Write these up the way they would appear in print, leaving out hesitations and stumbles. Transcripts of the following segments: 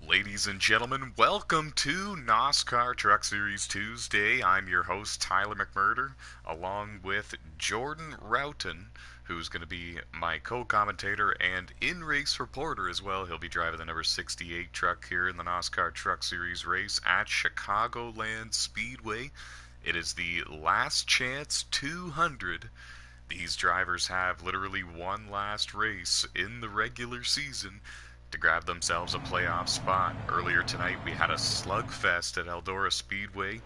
Ladies and gentlemen, welcome to NOSSCAR Truck Series Tuesday. I'm your host, Tyler McMurder, along with Jordan Roughton, who's going to be my co-commentator and in-race reporter as well. He'll be driving the number 68 truck here in the NOSSCAR Truck Series race at Chicagoland Speedway. It is the Last Chance 200. These drivers have literally one last race in the regular season to grab themselves a playoff spot. Earlier tonight we had a slugfest at Eldora Speedway.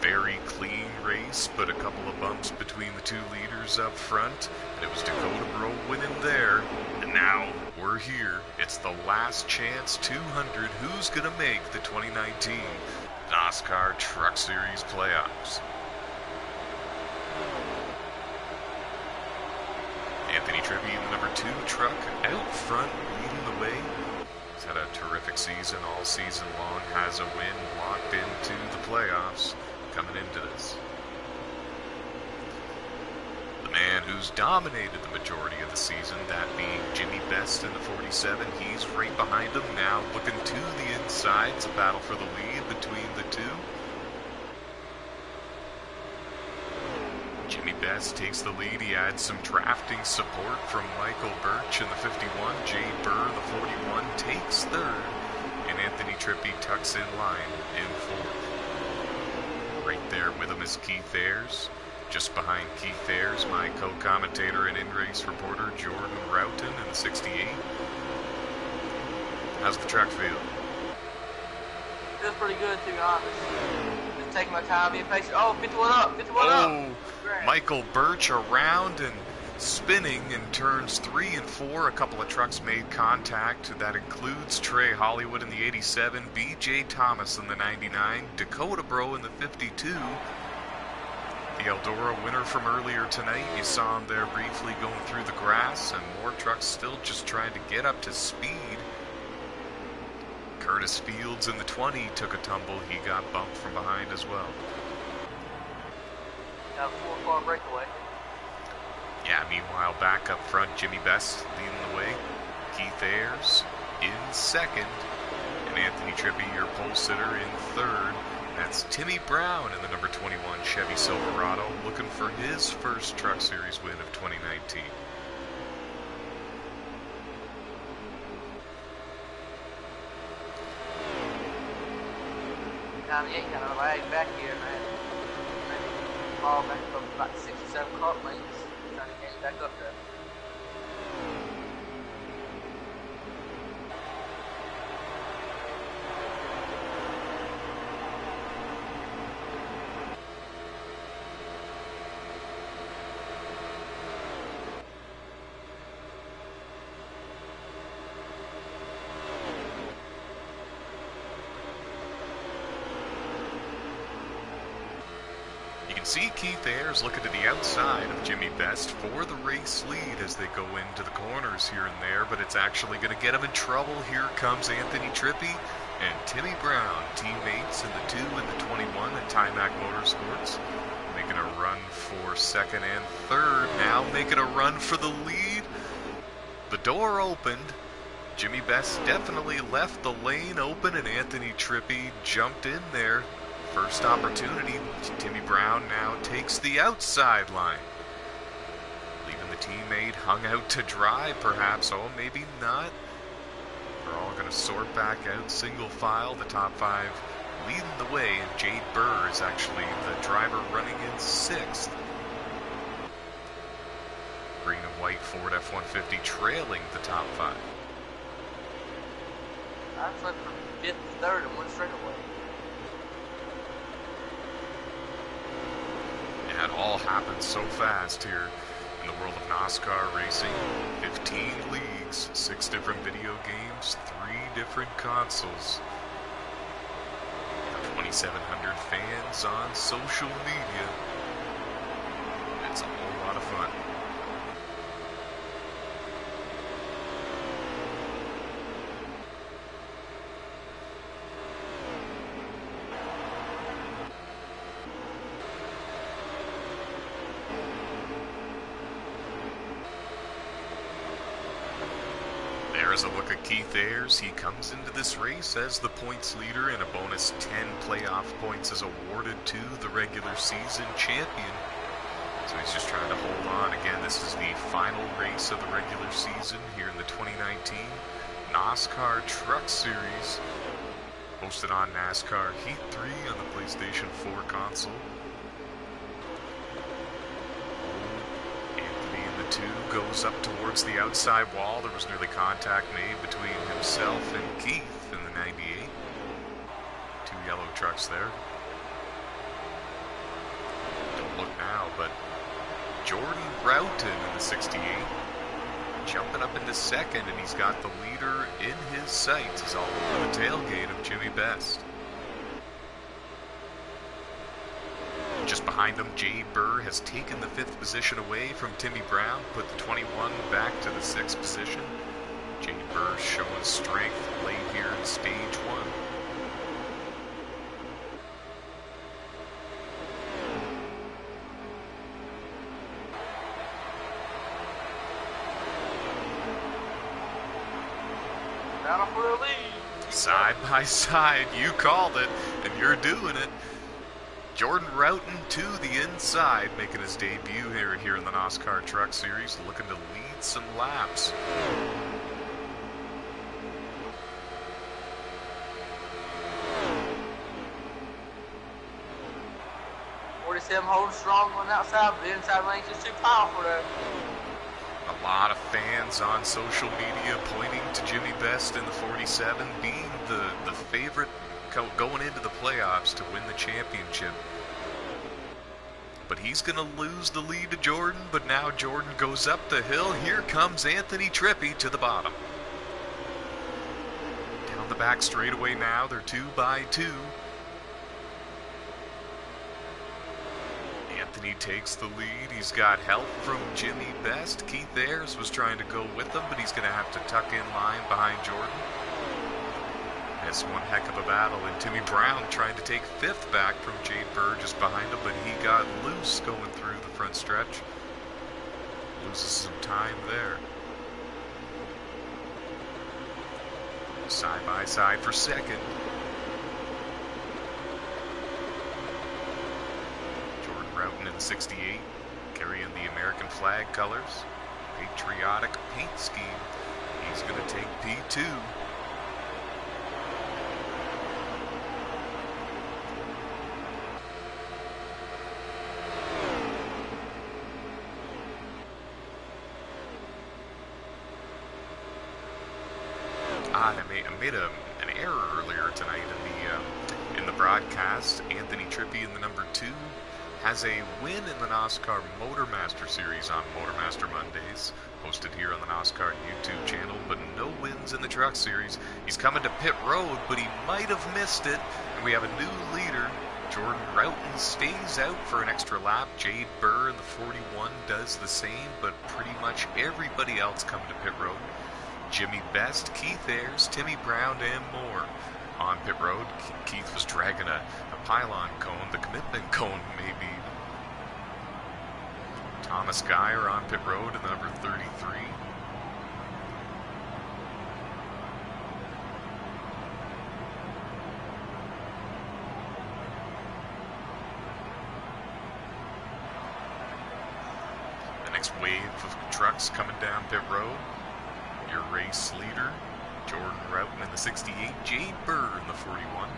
Very clean race, but a couple of bumps between the two leaders up front, and it was Dakota Bro winning there. And now we're here. It's the Last Chance 200. Who's gonna make the 2019 NOSSCAR Truck Series playoffs? Anthony Trivy in the number 2 truck out front leading the way. He's had a terrific season all season long, has a win locked into the playoffs coming into this. The man who's dominated the majority of the season, that being Jimmy Best in the 47, he's right behind him now looking to the inside. It's a battle for the lead between the two. Jimmy Best takes the lead. He adds some drafting support from Michael Birch in the 51. Jay Burr, the 41, takes third. And Anthony Trippi tucks in line in fourth. Right there with him is Keith Ayers. Just behind Keith Ayers, my co-commentator and in-race reporter, Jordan Roughton in the 68. How's the track feel? Feels pretty good, to be honest. Just taking my time, being patient. Oh, 51 up, 51 up. Michael Birch around and spinning in turns 3 and 4. A couple of trucks made contact. That includes Trey Hollywood in the 87, B.J. Thomas in the 99, Dakota Bro in the 52. The Eldora winner from earlier tonight. You saw him there briefly going through the grass, and more trucks still just trying to get up to speed. Curtis Fields in the 20 took a tumble. He got bumped from behind as well. Got a 4-car breakaway. Yeah, meanwhile, back up front, Jimmy Best leading the way. Keith Ayers in second. And Anthony Trippi, your pole sitter, in third. That's Timmy Brown in the number 21 Chevy Silverado, looking for his first Truck Series win of 2019. You ain't got a lag back here, man. Fall back up about 6 or 7 car lengths, trying to get back up there. See Keith Ayers looking to the outside of Jimmy Best for the race lead as they go into the corners here and there, but it's actually going to get him in trouble. Here comes Anthony Trippi and Timmy Brown, teammates in the 2 and the 21 at Timac Motorsports, making a run for second and third, now making a run for the lead. The door opened. Jimmy Best definitely left the lane open, and Anthony Trippi jumped in there. First opportunity, Timmy Brown now takes the outside line. Leaving the teammate hung out to dry, perhaps. Oh, maybe not. They're all going to sort back out single file. The top 5 leading the way, and Jade Burr is actually the driver running in 6th. Green and white Ford F-150 trailing the top 5. I flipped from 5th to 3rd and 1 straightaway. It all happened so fast here in the world of NASCAR racing. 15 leagues, 6 different video games, 3 different consoles. 2,700 fans on social media. It's a whole lot of fun. There's a look at Keith Ayres. He comes into this race as the points leader, and a bonus 10 playoff points is awarded to the regular season champion. So he's just trying to hold on. Again, this is the final race of the regular season here in the 2019 NOSSCAR Truck Series, hosted on NASCAR Heat 3 on the PlayStation 4 console. Anthony in the 2 goes up towards the outside wall. There was nearly contact made between himself and Keith in the 98. Two yellow trucks there. Don't look now, but Jordan Roughton in the 68 jumping up into second, and he's got the leader in his sights. He's all over the tailgate of Jimmy Best. Just behind him, Jade Burr has taken the 5th position away from Timmy Brown, put the 21 back to the 6th position. Jade Burr showing strength late here in stage 1. Battle for the lead. Side by side, you called it, and you're doing it. Jordan Roughton to the inside, making his debut here in the NOSSCAR Truck Series, looking to lead some laps. Him holding strong on the outside, but the inside lane's just too powerful there. A lot of fans on social media pointing to Jimmy Best in the 47 being the favorite going into the playoffs to win the championship. But he's going to lose the lead to Jordan, but now Jordan goes up the hill. Here comes Anthony Trippi to the bottom. Down the back straightaway now, they're 2 by 2. Anthony takes the lead. He's got help from Jimmy Best. Keith Ayres was trying to go with him, but he's going to have to tuck in line behind Jordan. That's one heck of a battle, and Timmy Brown trying to take 5th back from Jade Burr just behind him, but he got loose going through the front stretch. Loses some time there. Side by side for second. Roughton in the 68, carrying the American flag colors. Patriotic paint scheme. He's going to take P2. I made an error earlier tonight in the broadcast. Anthony Trippi in the number 2 has a win in the NOSSCAR Motormaster Series on Motormaster Mondays, hosted here on the NOSSCAR YouTube channel, but no wins in the Truck Series. He's coming to pit road, but he might have missed it, and we have a new leader. Jordan Roughton stays out for an extra lap. Jade Burr in the 41 does the same, but pretty much everybody else coming to pit road. Jimmy Best, Keith Ayres, Timmy Brown, and more. On pit road, Keith was dragging a pylon cone, the commitment cone maybe. Thomas Geyer on pit road in the number 33. The next wave of trucks coming down pit road. Your race leader, Jordan Roughton in the 68, Jade Burr in the 41.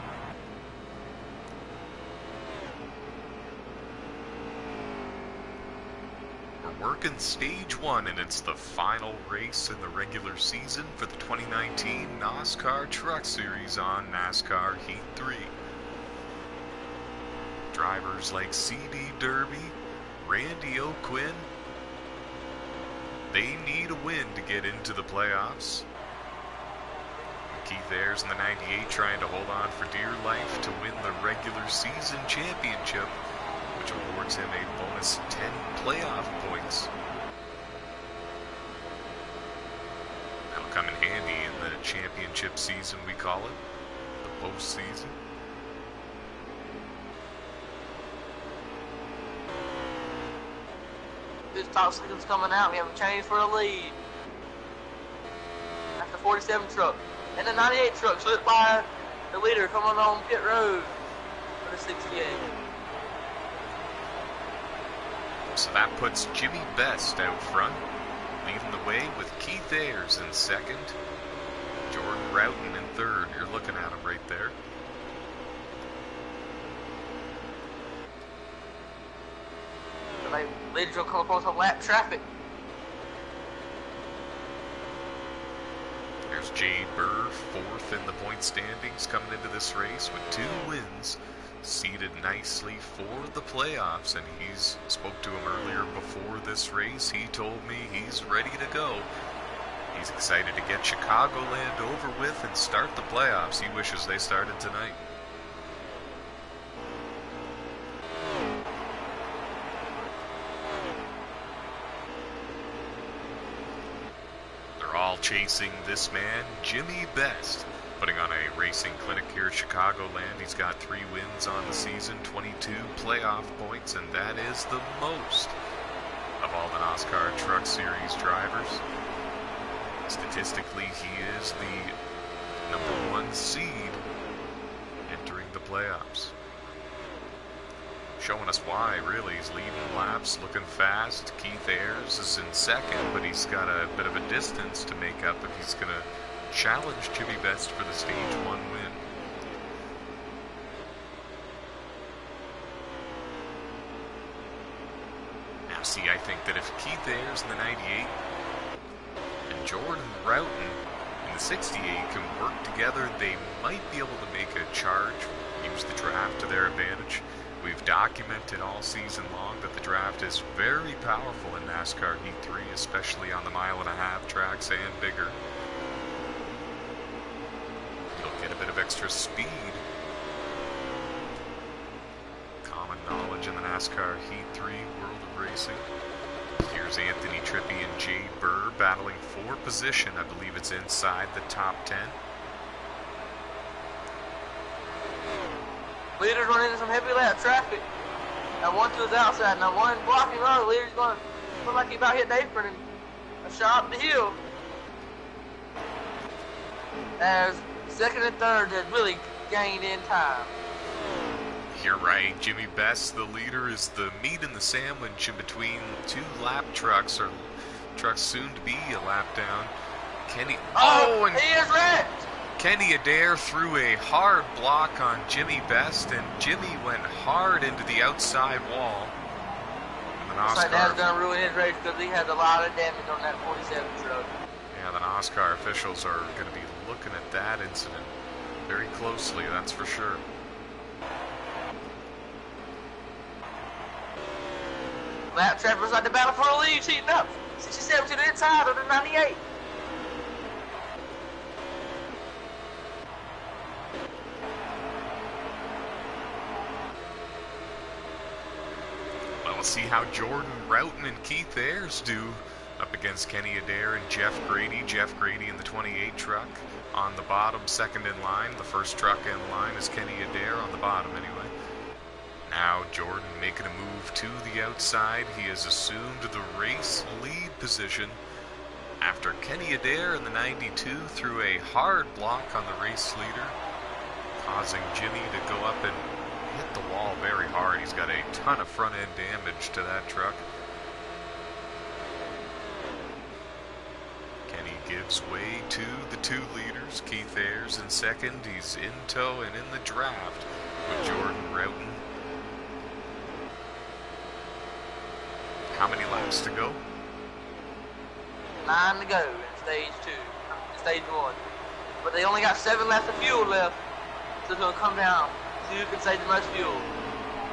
We're working stage 1, and it's the final race in the regular season for the 2019 NOSSCAR Truck Series on NASCAR Heat 3. Drivers like C.D. Derby, Randy O'Quinn, they need a win to get into the playoffs. Keith Ayres in the 98 trying to hold on for dear life to win the regular season championship, which awards him a bonus 10 playoff points. That'll come in handy in the championship season, we call it, the postseason. This top signal's coming out. We have a change for the lead. That's the 47 truck and the 98 truck slipped by the leader coming on pit road for the 68. So that puts Jimmy Best out front, leading the way with Keith Ayers in second, Jordan Roughton in third. You're looking at him right there. The leaders will come across some lap traffic. There's Jay Burr, fourth in the point standings, coming into this race with 2 wins, seated nicely for the playoffs. And he's spoke to him earlier before this race. He told me he's ready to go. He's excited to get Chicagoland over with and start the playoffs. He wishes they started tonight. All chasing this man, Jimmy Best, putting on a racing clinic here at Chicagoland. He's got 3 wins on the season, 22 playoff points, and that is the most of all the NASCAR Truck Series drivers. Statistically, he is the #1 seed entering the playoffs. Showing us why, really. He's leading laps, looking fast. Keith Ayers is in second, but he's got a bit of a distance to make up if he's going to challenge Jimmy Best for the Stage 1 win. Now, see, I think that if Keith Ayers in the 98 and Jordan Roughton in the 68 can work together, they might be able to make a charge, use the draft to their advantage. We've documented all season long that the draft is very powerful in NASCAR Heat 3, especially on the 1.5-mile tracks and bigger. You'll get a bit of extra speed. Common knowledge in the NASCAR Heat 3 world of racing. Here's Anthony Trippi and Jay Burr battling for position. I believe it's inside the top 10. Leader's running into some heavy lap traffic. Now one to his outside. Now one blocking on. The leader's going to look like he about hit the apron and a shot up the hill. As second and third has really gained in time. You're right. Jimmy Best, the leader, is the meat in the sandwich in between 2 lap trucks, or trucks soon to be a lap down. Kenny. Oh, and he is wrecked. Kenny Adair threw a hard block on Jimmy Best, and Jimmy went hard into the outside wall. And the Looks like that's going to ruin his race because he has a lot of damage on that 47 truck. Yeah, the NASCAR officials are going to be looking at that incident very closely, that's for sure. Lap traffic was like the battle for the lead, heating up. 67 to the inside of the 98. We'll see how Jordan Roughton and Keith Ayers do up against Kenny Adair and Jeff Grady. Jeff Grady in the 28 truck on the bottom, second in line. The first truck in line is Kenny Adair on the bottom anyway. Now Jordan making a move to the outside. He has assumed the race lead position after Kenny Adair in the 92 threw a hard block on the race leader, causing Jimmy to go up and hit the wall very hard. He's got a ton of front end damage to that truck. Kenny gives way to the 2 leaders. Keith Ayers in second. He's in tow and in the draft with Jordan Roughton. How many laps to go? 9 to go in stage 2, stage 1. But they only got 7 laps of fuel left, so it's going to come down. So you can save the most fuel.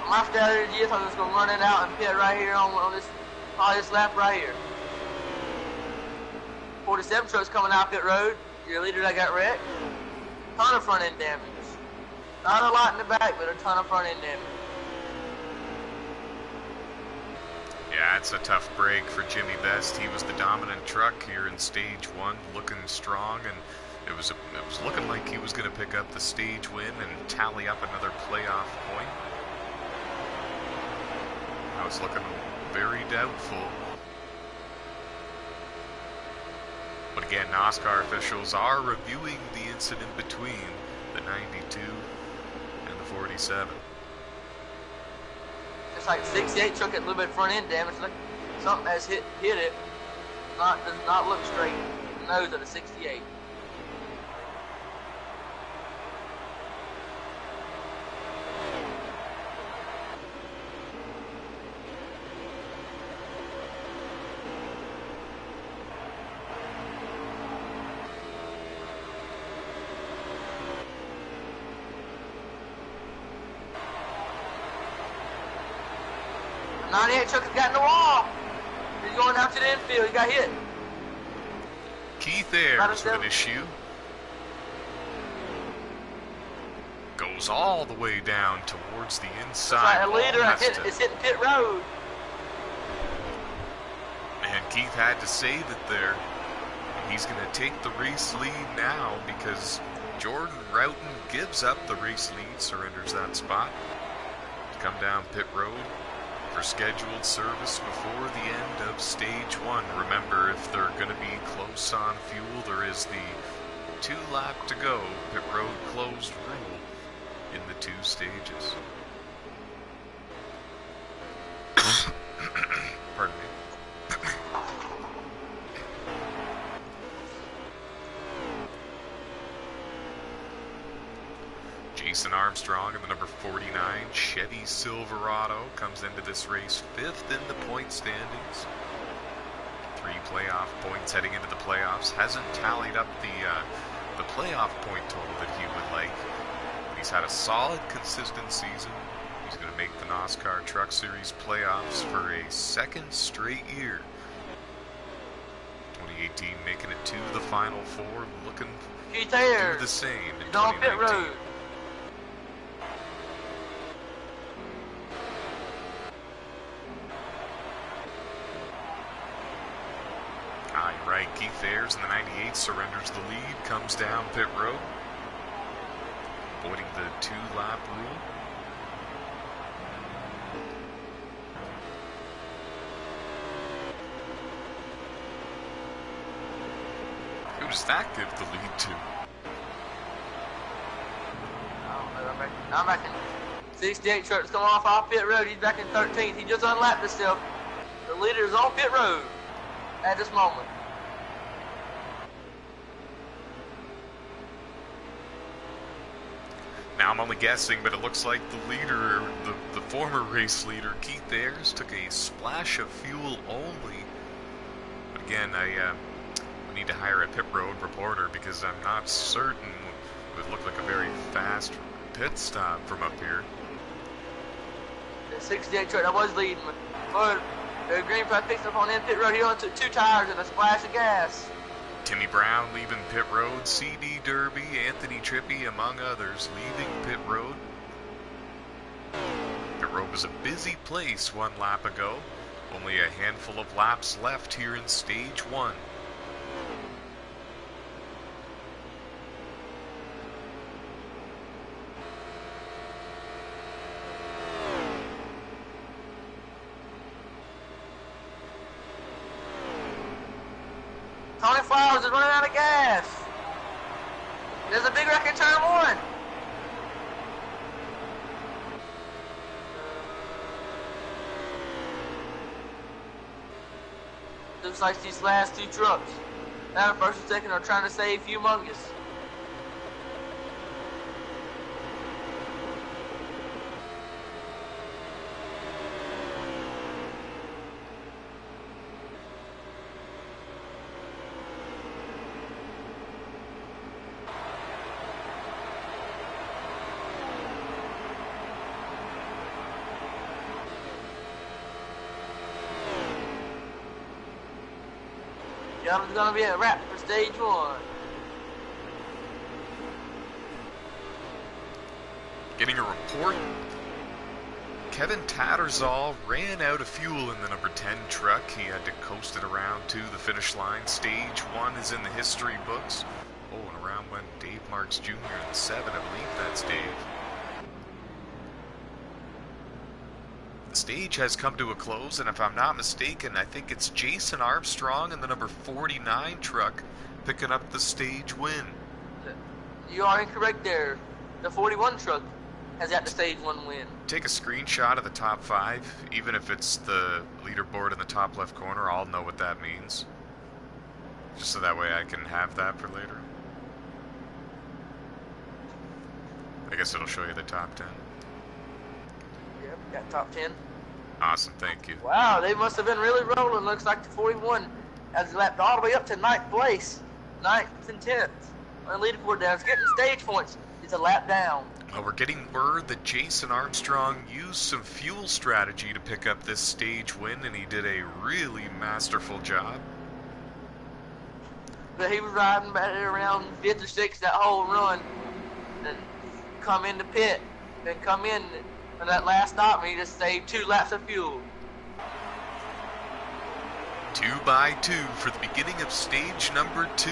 My strategy is I'm just going to run it out and pit right here on this lap right here. 47 trucks coming out pit road. Your leader that got wrecked. Ton of front end damage. Not a lot in the back, but a ton of front end damage. Yeah, it's a tough break for Jimmy Best. He was the dominant truck here in stage 1, looking strong, and it was looking like he was going to pick up the stage win and tally up another playoff point. Now it's looking very doubtful. But again, NASCAR officials are reviewing the incident between the 92 and the 47. It's like 68 truck had a little bit of front end damage. Like something has hit it. Does not look straight. The nose of the 68. The 98 truck has got in the wall. He's going out to the infield. He got hit. Keith Ayers with an issue. Goes all the way down towards the inside. That's right, a leader is hitting pit road. And Keith had to save it there. He's going to take the race lead now because Jordan Roughton gives up the race lead, surrenders that spot to come down pit road for scheduled service before the end of stage 1. Remember, if they're going to be close on fuel, there is the 2 lap to go pit road closed rule in the 2 stages. Pardon me. Jason Armstrong in the number 49 Chevy Silverado comes into this race 5th in the point standings. 3 playoff points heading into the playoffs. Hasn't tallied up the playoff point total that he would like. But he's had a solid, consistent season. He's going to make the NOSSCAR Truck Series playoffs for a 2nd straight year. 2018 making it to the Final 4, looking to do the same in 2019. Right, Keith Ayers in the 98 surrenders the lead, comes down pit road, avoiding the 2-lap rule. Who does that give the lead to? I don't know. I'm back in 68 truck is coming off pit road. He's back in 13th. He just unlapped himself. The leader is on pit road at this moment. Now I'm only guessing, but it looks like the leader, the former race leader, Keith Ayers, took a splash of fuel only. But again, we need to hire a pit road reporter because I'm not certain it would look like a very fast pit stop from up here. The 68 truck that was leading, but the Green Flag picked up on in pit road. He only took 2 tires and a splash of gas. Timmy Brown leaving pit road, C.D. Derby, Anthony Trippi, among others, leaving pit road. Pit road was a busy place 1 lap ago. Only a handful of laps left here in stage 1. Tony Flowers is running out of gas. There's a big wreck in turn 1. Looks like these last 2 trucks, that first and second, are trying to save Humongous. It's gonna be a wrap for stage 1. Getting a report. Kevin Tattersall ran out of fuel in the number 10 truck. He had to coast it around to the finish line. Stage 1 is in the history books. Oh, and around went Dave Marks Jr. in the 7. I believe that's Dave. the stage has come to a close, and if I'm not mistaken, I think it's Jason Armstrong and the number 49 truck picking up the stage win. You are incorrect there. The 41 truck has got the stage 1 win. Take a screenshot of the top 5, even if it's the leaderboard in the top left corner. I'll know what that means, just so that way I can have that for later. I guess it'll show you the top 10. Yep, got top 10. Awesome, thank you. Wow, they must have been really rolling. Looks like the 41 has lapped all the way up to 9th place. 9th and 10th. On the leaderboard down. It's getting stage points. It's a lap down. Well, we're getting word that Jason Armstrong used some fuel strategy to pick up this stage win, and he did a really masterful job. But he was riding back around 5th or 6th that whole run. And come in the pit. Then come in on that last stop, and he just saved 2 laps of fuel. 2 by 2 for the beginning of stage number 2.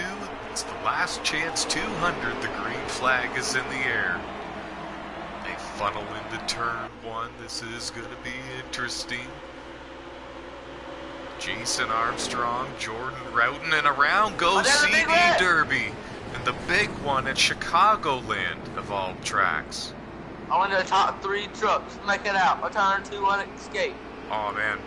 It's the last chance 200. The green flag is in the air. They funnel into turn 1. This is going to be interesting. Jason Armstrong, Jordan Roughton, and around goes CD Derby. And the big one at Chicagoland of all tracks. Only the top 3 trucks make it out. A turn 2 unescaped. Oh man,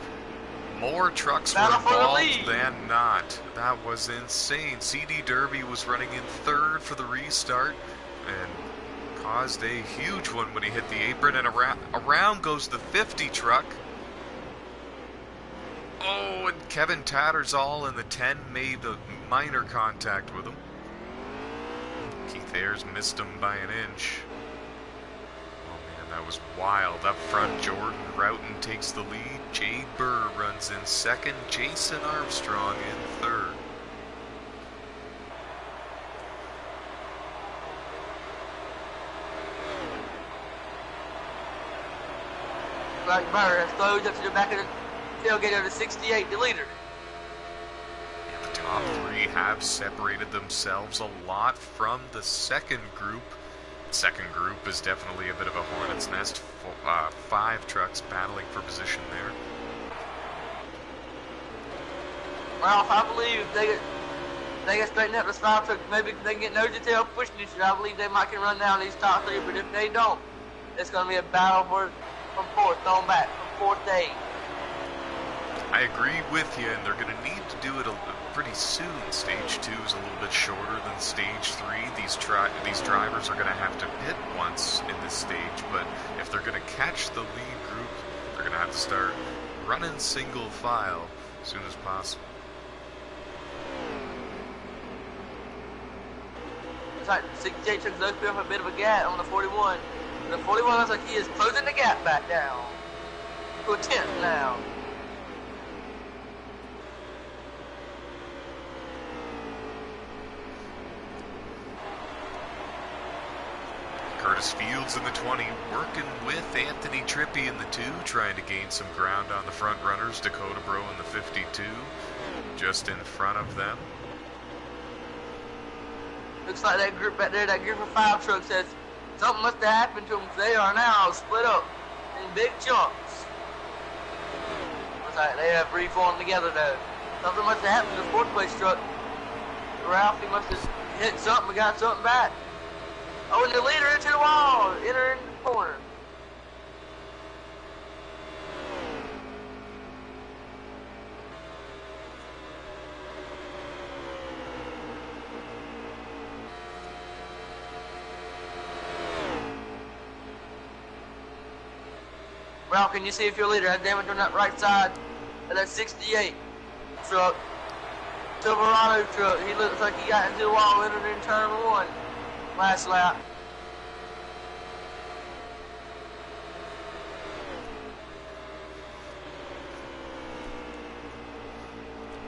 more trucks were involved than not. That was insane. CD Derby was running in 3rd for the restart and caused a huge one when he hit the apron, and around goes the 50 truck. Oh, and Kevin Tattersall in the 10 made a minor contact with him. Keith Ayers missed him by an inch. Oh man, that was wild. Up front, Jordan Roughton takes the lead. Jay Burr runs in 2nd. Jason Armstrong in 3rd. Like Burr has closed up to the back of the tailgate of the 68, the leader. Yeah, the top 3 have separated themselves a lot from the second group. Second group is definitely a bit of a hornet's nest. 5 trucks battling for position there. Ralph, I believe they get straightened up this 5 truck. Maybe they can get nose to tail pushing each other. I believe they might can run down these top 3, but if they don't, it's going to be a battle from 4th on back, from 4th to 8th. I agree with you, and they're going to need to do it pretty soon. Stage 2 is a little bit shorter than Stage 3. These drivers are going to have to pit once in this stage, but if they're going to catch the lead group, they're going to have to start running single file as soon as possible. It's like 68 took those up a bit of a gap on the 41. The 41 looks like he is closing the gap back down to a 10th now. Curtis Fields in the 20, working with Anthony Trippi in the 2, trying to gain some ground on the front runners. Dakota Bro in the 52, just in front of them. Looks like that group back there, that group of 5 trucks, says something must have happened to them. They are now split up in big chunks. Looks like they have reformed together though. Something must have happened to the 4th place truck. Ralph, he must have hit something and got something back. Oh, and the leader into the wall, entering the corner. Ralph, can you see if your leader had damage on that right side of that 68 truck? Silverado truck. He looks like he got into the wall, entered in turn 1 last lap.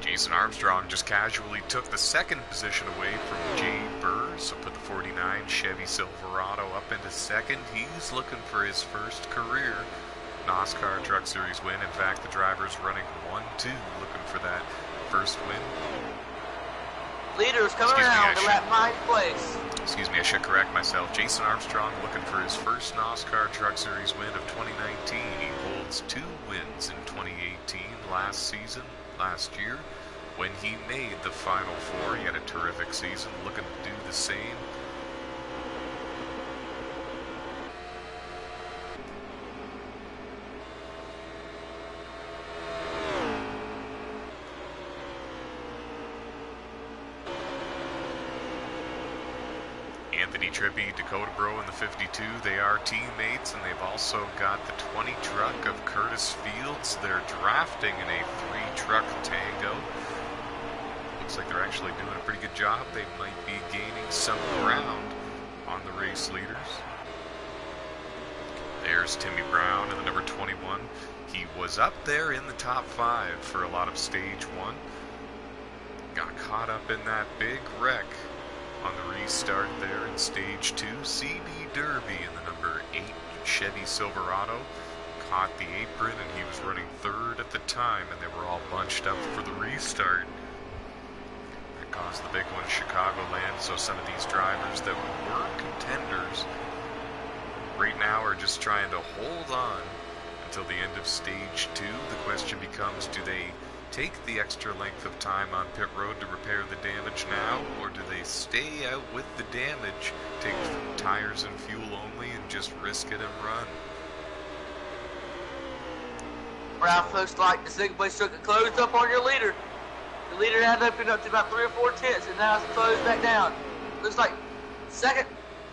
Jason Armstrong just casually took the 2nd position away from Jay Burr, so put the 49 Chevy Silverado up into 2nd. He's looking for his first career NOSSCAR Truck Series win. In fact, the driver's running 1-2, looking for that first win. Leaders coming around to lap 9th place. Excuse me, I should correct myself. Jason Armstrong looking for his first NOSSCAR Truck Series win of 2019. He holds Ryan's 2 wins in 2018 last year, when he made the Final Four. He had a terrific season, looking to do the same. Anthony Trippi, Dakota Bro in the 52, they are teammates, and they've also got the 20 truck of Curtis Fields. They're drafting in a 3-truck tango. Looks like they're actually doing a pretty good job. They might be gaining some ground on the race leaders. There's Timmy Brown in the number 21. He was up there in the top 5 for a lot of stage 1. Got caught up in that big wreck on the restart there in stage 2. CB Derby in the number 8 Chevy Silverado caught the apron, and he was running 3rd at the time, and they were all bunched up for the restart. That caused the big one, Chicagoland. So some of these drivers that were contenders right now are just trying to hold on until the end of stage 2. The question becomes, do they take the extra length of time on pit road to repair the damage now, or do they stay out with the damage, take tires and fuel only, and just risk it and run? Ralph, looks like the second place truck had closed up on your leader. The leader had opened up to about 3 or 4 tenths, and now it's closed back down. Looks like second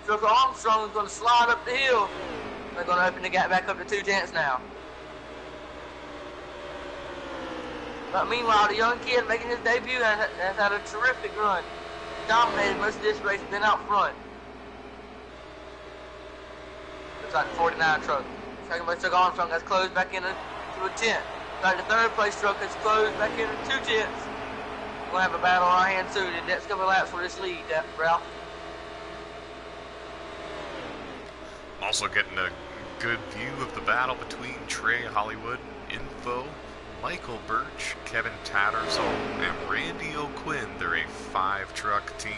truck Armstrong is going to slide up the hill. They're going to open the gap back up to 2 tenths now. But meanwhile, the young kid making his debut has had a terrific run. Dominated most of this race, been out front. Looks like the 49 truck. Second place truck Armstrong has closed back into a 10th. Like the third place truck has closed back into 2 tenths. We're going to have a battle on our hands soon. The next couple of laps for this lead, Ralph. Also getting a good view of the battle between Trey Hollywood, Info, Michael Birch, Kevin Tattersall, and Randy O'Quinn. They're a 5-truck team.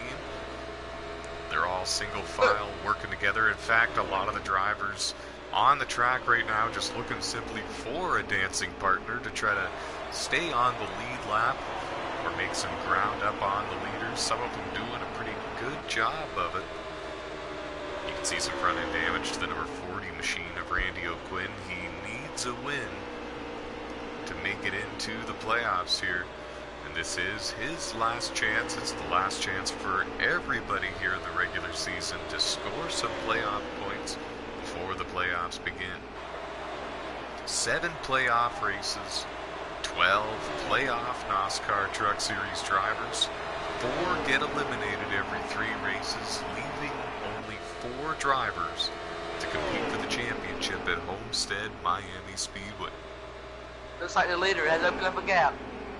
They're all single file working together. In fact, a lot of the drivers on the track right now just looking simply for a dancing partner to try to stay on the lead lap or make some ground up on the leaders. Some of them doing a pretty good job of it. You can see some front end damage to the number 40 machine of Randy O'Quinn. He needs a win to make it into the playoffs here, and this is his last chance. It's the last chance for everybody here in the regular season to score some playoff points before the playoffs begin. 7 playoff races, 12 playoff NASCAR Truck Series drivers, 4 get eliminated every 3 races, leaving only 4 drivers to compete for the championship at Homestead Miami Speedway. Looks like the leader has opened up a gap.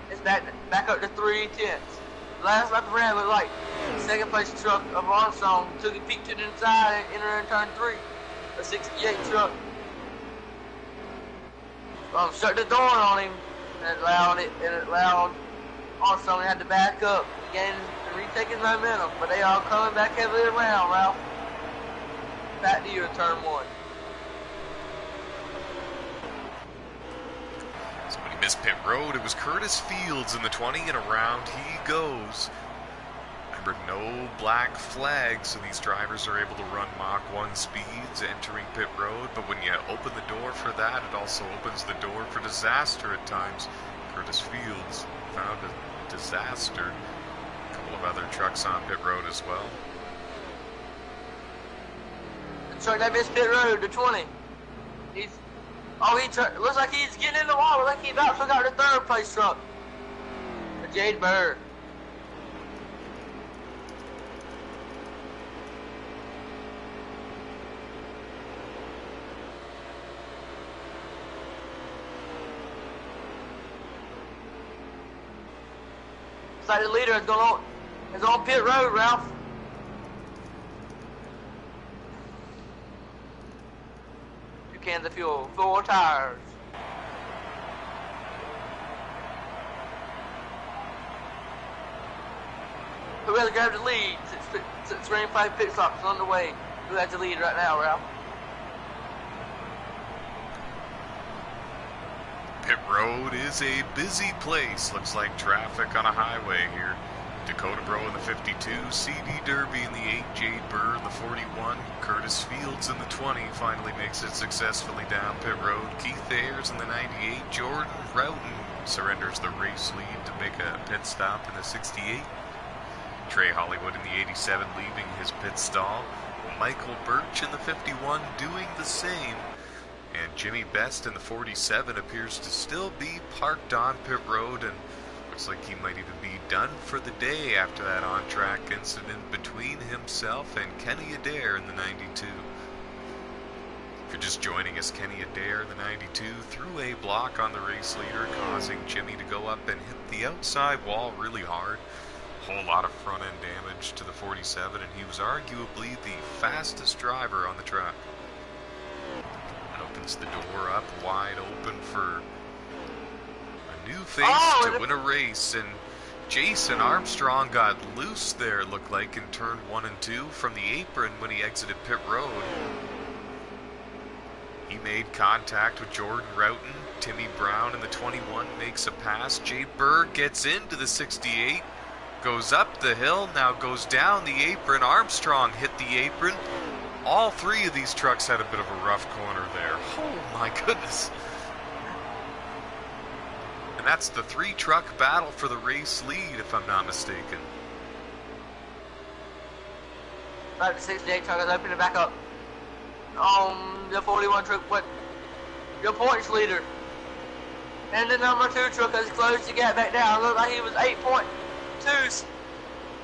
It's back up to 3 tenths. The last lap around looked like the second place truck of Armstrong took a peek to the inside and entered in turn 3. A 68 truck shut the door on him, and it allowed Armstrong had to back up again to retake his momentum. But they are coming back heavily around, Ralph. Back to you in turn 1. Somebody missed pit road. It was Curtis Fields in the 20, and around he goes. Remember, no black flags, so these drivers are able to run Mach 1 speeds entering pit road, but when you open the door for that, it also opens the door for disaster at times. Curtis Fields found a disaster. A couple of other trucks on pit road as well. The truck that missed pit road, the 20. Looks like he's getting in the water. Looks like he's about to got the 3rd place truck. The Jade Bird. Looks like the leader is on pit road, Ralph. Cans of fuel, 4 tires. Who has grabbed the lead since Rain 5 pit stops on the way? Who has the lead right now, Ralph? Pit road is a busy place. Looks like traffic on a highway here. Dakota Bro in the 52, CD Derby in the 8, Jade Burr in the 41, Curtis Fields in the 20 finally makes it successfully down pit road. Keith Ayers in the 98, Jordan Roughton surrenders the race lead to make a pit stop in the 68. Trey Hollywood in the 87 leaving his pit stall. Michael Birch in the 51 doing the same. And Jimmy Best in the 47 appears to still be parked on pit road, and looks like he might even be done for the day after that on-track incident between himself and Kenny Adair in the 92. If you're just joining us, Kenny Adair in the 92 threw a block on the race leader, causing Jimmy to go up and hit the outside wall really hard. Whole lot of front-end damage to the 47, and he was arguably the fastest driver on the track. Opens the door up wide open for a new face to win a race, and Jason Armstrong got loose there, it looked like, in turn 1 and 2 from the apron when he exited pit road. He made contact with Jordan Roughton. Timmy Brown in the 21 makes a pass. Jade Burr gets into the 68, goes up the hill, now goes down the apron. Armstrong hit the apron. All three of these trucks had a bit of a rough corner there. Oh my goodness. And that's the 3-truck battle for the race lead, if I'm not mistaken. Right, the 68 truck is opening back up. The 41 truck put your points leader. And the number 2 truck has closed the gap back down. Looked like he was 8.2,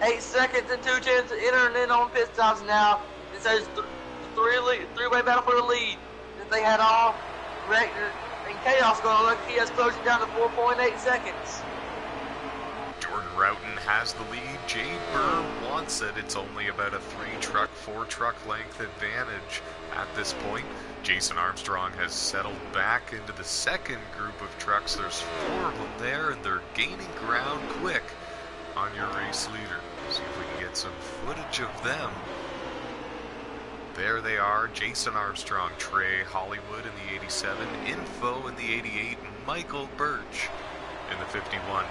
8 seconds and 2 tenths entering in on pit stops now. It says three-way battle for the lead. If they had all wrecked and chaos going on, look, he has closed it down to 4.8 seconds. Jordan Roughton has the lead. Jade Burr wants it. It's only about a 3-truck, 4-truck length advantage at this point. Jason Armstrong has settled back into the second group of trucks. There's 4 of them there, and they're gaining ground quick on your race leader. See if we can get some footage of them. There they are, Jason Armstrong, Trey Hollywood in the 87, Info in the 88, Michael Birch in the 51.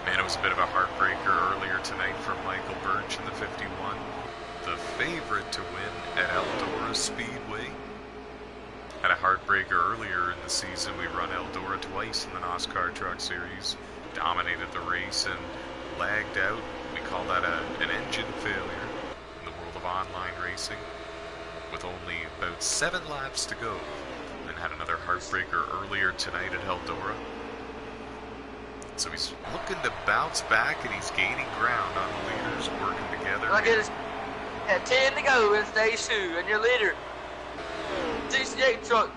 Man, it was a bit of a heartbreaker earlier tonight for Michael Birch in the 51. The favorite to win at Eldora Speedway. Had a heartbreaker earlier in the season. We run Eldora twice in the NOSSCAR Truck Series. Dominated the race and lagged out. We call that an engine failure in the world of online racing. With only about 7 laps to go, and had another heartbreaker earlier tonight at Eldora. So he's looking to bounce back, and he's gaining ground on the leaders, working together. Look at us. At 10 to go in stage 2, and your leader, 68 truck,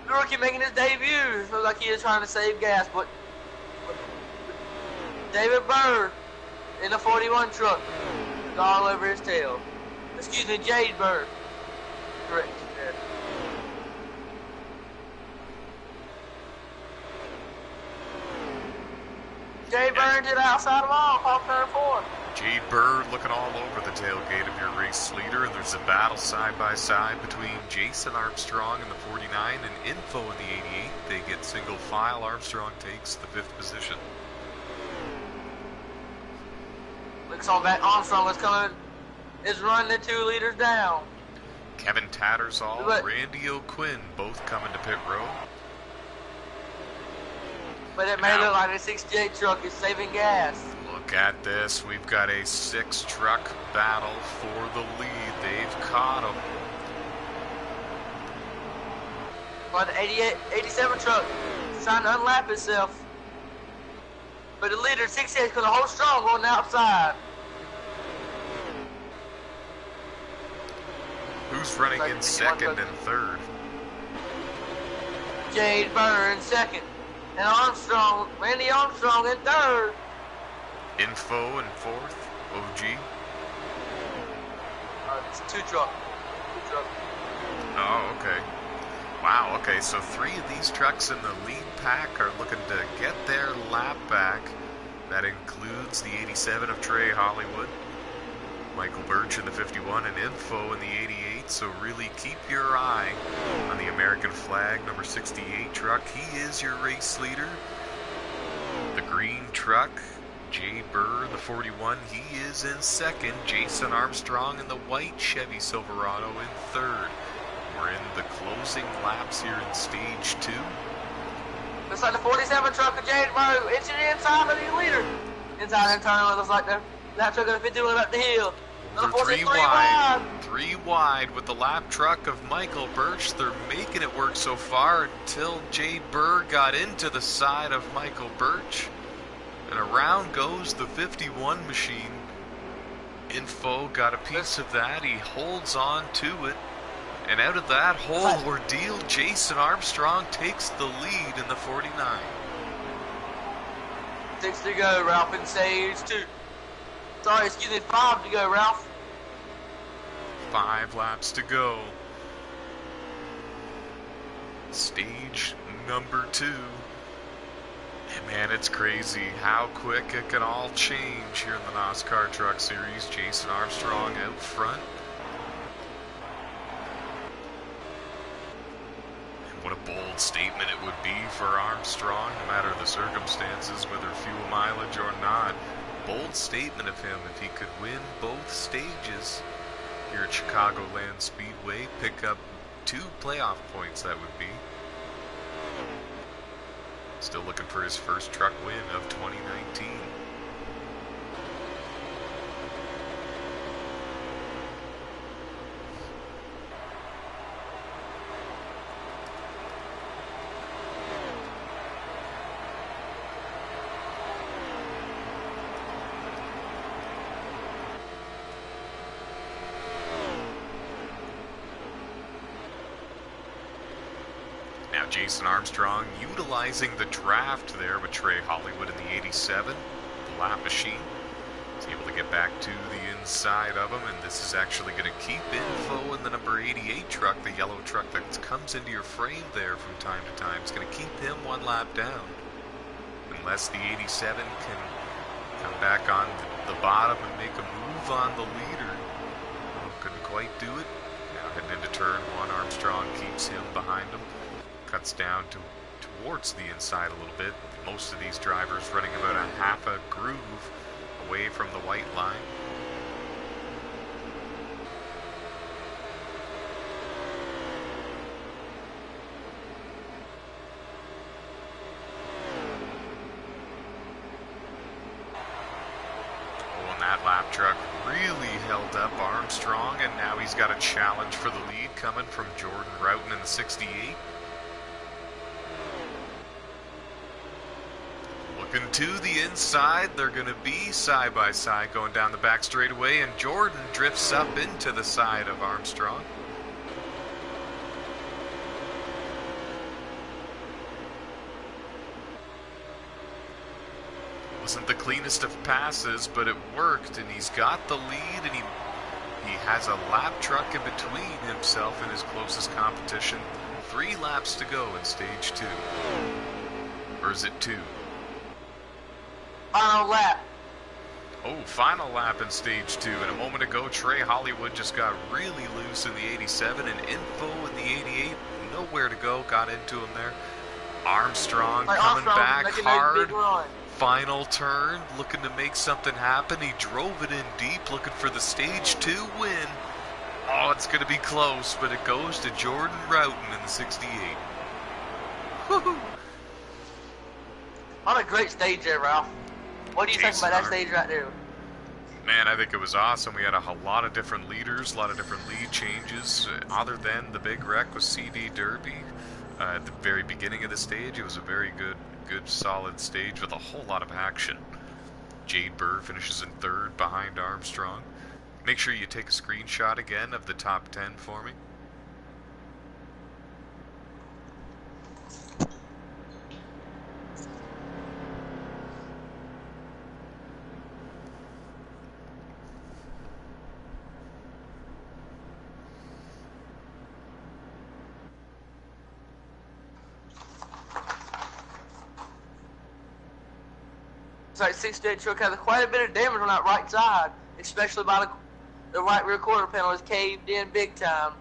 the rookie making his debut. Looks like he is trying to save gas, but David Burr in the 41 truck is all over his tail. Excuse me, Jade Burr. Correct. Yeah. Jade Burr to the outside of all, off turn 4. Jade Burr looking all over the tailgate of your race leader, and there's a battle side by side between Jason Armstrong in the 49 and Info in the 88. They get single file. Armstrong takes the 5th position. Looks on back. Armstrong is running the 2 leaders down. Kevin Tattersall, Randy O'Quinn, both coming to pit road. But it may look like the 68 truck is saving gas. Look at this. We've got a 6-truck battle for the lead. They've caught him. But the 87 truck is trying to unlap itself. But the leader, 68, is going to hold strong on the outside. Who's running in second and third? Jade Burr in second. And Armstrong, Randy Armstrong in third. Info in 4th. OG. It's 2 truck. Oh, okay. Wow, okay, so 3 of these trucks in the lead pack are looking to get their lap back. That includes the 87 of Trey Hollywood. Michael Birch in the 51 and Info in the 88, so really keep your eye on the American flag number 68 truck. He is your race leader. The green truck, Jay Burr in the 41, he is in second. Jason Armstrong in the white Chevy Silverado in third. We're in the closing laps here in stage 2. Looks like the 47 truck of Jay Burr into the inside of the leader. Inside and turn, it looks like that truck of the 51 up the hill. They're three wide. 3 wide with the lap truck of Michael Birch. They're making it work so far until Jay Burr got into the side of Michael Birch. And around goes the 51 machine. Info got a piece of that. He holds on to it. And out of that whole ordeal, Jason Armstrong takes the lead in the 49. 6 to go, Ralph in stage 2. Sorry, excuse me, 5 to go, Ralph. 5 laps to go. Stage number 2. And man, it's crazy how quick it can all change here in the NASCAR Truck Series. Jason Armstrong out front. And what a bold statement it would be for Armstrong, no matter the circumstances, whether fuel mileage or not. Bold statement of him if he could win both stages here at Chicagoland Speedway, pick up 2 playoff points, that would be. Still looking for his first truck win of 2019. Now Jason Armstrong utilizing the draft there with Trey Hollywood in the 87, the lap machine. He's able to get back to the inside of him, and this is actually going to keep Info in the number 88 truck, the yellow truck that comes into your frame there from time to time. It's going to keep him 1 lap down. Unless the 87 can come back on the bottom and make a move on the leader. Couldn't quite do it. Now heading into turn 1, Armstrong keeps him behind him. Cuts down towards the inside a little bit. Most of these drivers running about a half a groove away from the white line. Oh, and that lap truck really held up Armstrong, and now he's got a challenge for the lead coming from Jordan Roughton in the 68. Looking to the inside, they're going to be side by side going down the back straightaway, and Jordan drifts up into the side of Armstrong. Wasn't the cleanest of passes, but it worked, and he's got the lead, and he has a lap truck in between himself and his closest competition. 3 laps to go in stage 2. Or is it 2? Final lap. Oh, final lap in stage 2. And a moment ago, Trey Hollywood just got really loose in the 87, and Info in the 88. Nowhere to go. Got into him there. Armstrong coming back hard. Final turn, looking to make something happen. He drove it in deep, looking for the stage 2 win. Oh, it's going to be close, but it goes to Jordan Roughton in the 68. Woohoo! What a great stage there, Ralph. What do you think about that stage right there? Man, I think it was awesome. We had a lot of different leaders, a lot of different lead changes. Other than the big wreck with CD Derby at the very beginning of the stage, it was a very good, solid stage with a whole lot of action. Jade Burr finishes in 3rd behind Armstrong. Make sure you take a screenshot again of the top 10 for me. Like 68 truck has quite a bit of damage on that right side, especially by the right rear quarter panel is caved in big time.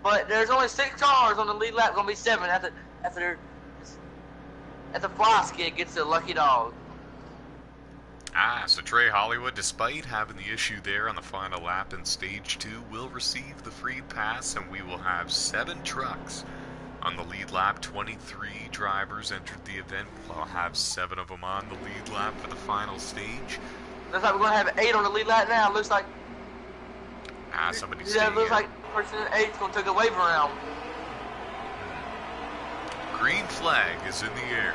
But there's only 6 cars on the lead lap. Gonna be 7 after the fly skid gets the lucky dog. So Trey Hollywood, despite having the issue there on the final lap in Stage 2, will receive the free pass, and we will have 7 trucks on the lead lap. 23 drivers entered the event. We'll have 7 of them on the lead lap for the final stage. Looks like we're going to have 8 on the lead lap now. Looks like... Somebody's Yeah, it looks like person in 8's going to take a wave around. Green flag is in the air.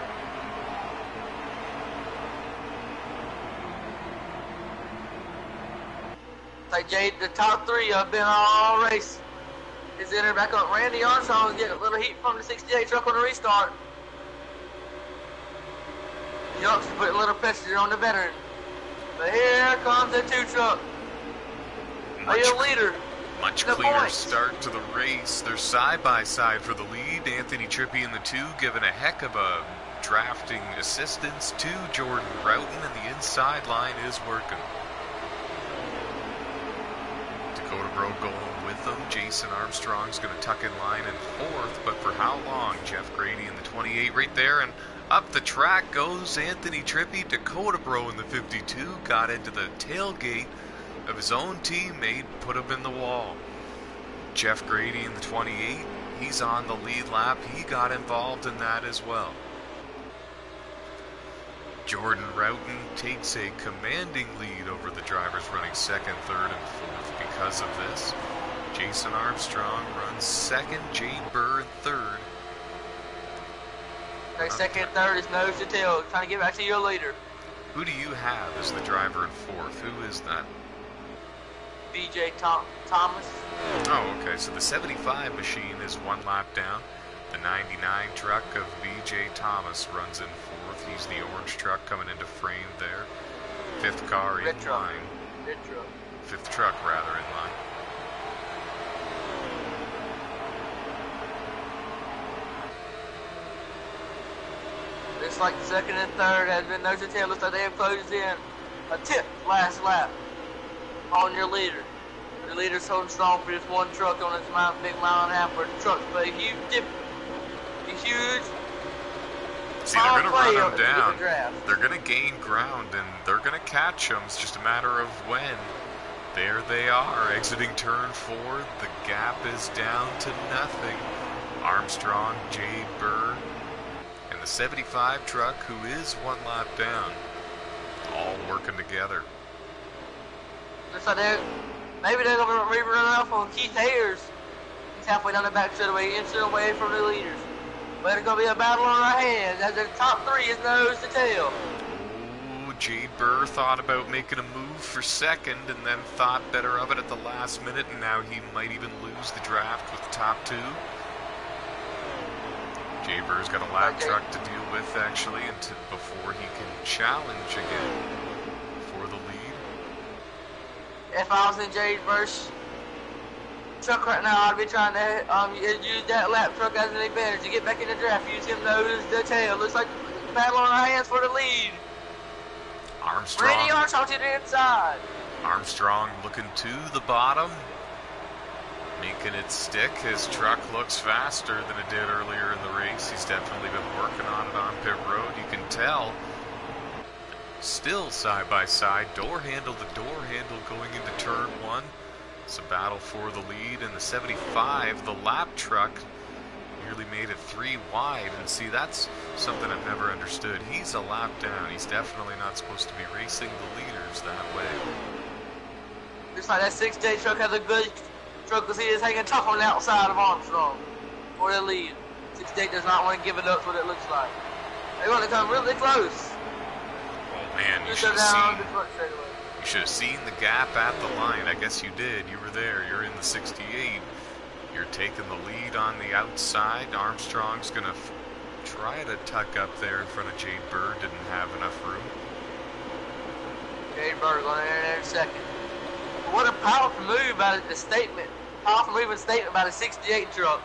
Like Jade, the top 3 have been all race. Is in back up. Randy Armstrong is getting a little heat from the 68 truck on the restart. Jumps to put a little pressure on the veteran. But here comes the 2 truck. Are you a leader? Much cleaner start to the race. They're side by side for the lead. Anthony Trippi in the 2 giving a heck of a drafting assistance to Jordan Roughton, and the inside line is working. Dakota Bro going with them. Jason Armstrong's going to tuck in line in 4th, but for how long? Jeff Grady in the 28 right there, and up the track goes Anthony Trippi. Dakota Bro in the 52 got into the tailgate of his own teammate, put him in the wall. Jeff Grady in the 28, he's on the lead lap. He got involved in that as well. Jordan Roughton takes a commanding lead over the drivers running 2nd, 3rd, and 4th because of this. Jason Armstrong runs 2nd, Jade Burr in 3rd. Like 2nd, 3rd is nose to tail. Trying to get back to your leader. Who do you have as the driver in 4th? Who is that? BJ Thomas. Oh, okay, so the 75 machine is 1 lap down. The 99 truck of BJ Thomas runs in 4th. He's the orange truck coming into frame there. 5th car in line. Red truck. 5th truck, rather, in line. Looks like 2nd and 3rd has been nose to tail. Looks like they have closed in a tip last lap on your leader. The leader's holding strong for just 1 truck on this big mile and a half where the truck's play a huge dip. A huge... See, they're going to run them down. They're going to gain ground, and they're going to catch them. It's just a matter of when. There they are, exiting turn 4. The gap is down to nothing. Armstrong, Jade Burr, and the 75 truck, who is 1 lap down, all working together. Looks like maybe they're going to rerun off on Keith Ayers. He's halfway down the back straightaway, inching away from the leaders. But it's going to be a battle on our hands as the top 3 is nose to tail. Oh, Jade Burr thought about making a move for 2nd and then thought better of it at the last minute, and now he might even lose the draft with the top 2. Jade Burr's got a lap truck to deal with, actually, before he can challenge again for the lead. If I was in Jade Burr's truck right now, I'd be trying to use that lap truck as an advantage to get back in the draft. Use him nose to tail. Looks like battle on our hands for the lead. Armstrong. Randy Armstrong to the inside. Armstrong looking to the bottom, making it stick. His truck looks faster than it did earlier in the race. He's definitely been working on it on pit road. You can tell. Still side by side, door handle to door handle going into turn 1. It's a battle for the lead, and the 75, the lap truck, nearly made it 3 wide. And see, that's something I've never understood. He's a lap down. He's definitely not supposed to be racing the leaders that way. Looks like that 68 truck has a good truck because he is hanging tough on the outside of Armstrong for the lead. 68 does not want to give it up what it looks like. They're going to come really close. Oh man, you should have seen the gap at the line. I guess you did. You were there. You're in the 68. You're taking the lead on the outside. Armstrong's going to try to tuck up there in front of Jade Burr. Didn't have enough room. Jade Burr going in there in 2nd. What a powerful move by the statement. Powerful move and statement by the 68 truck.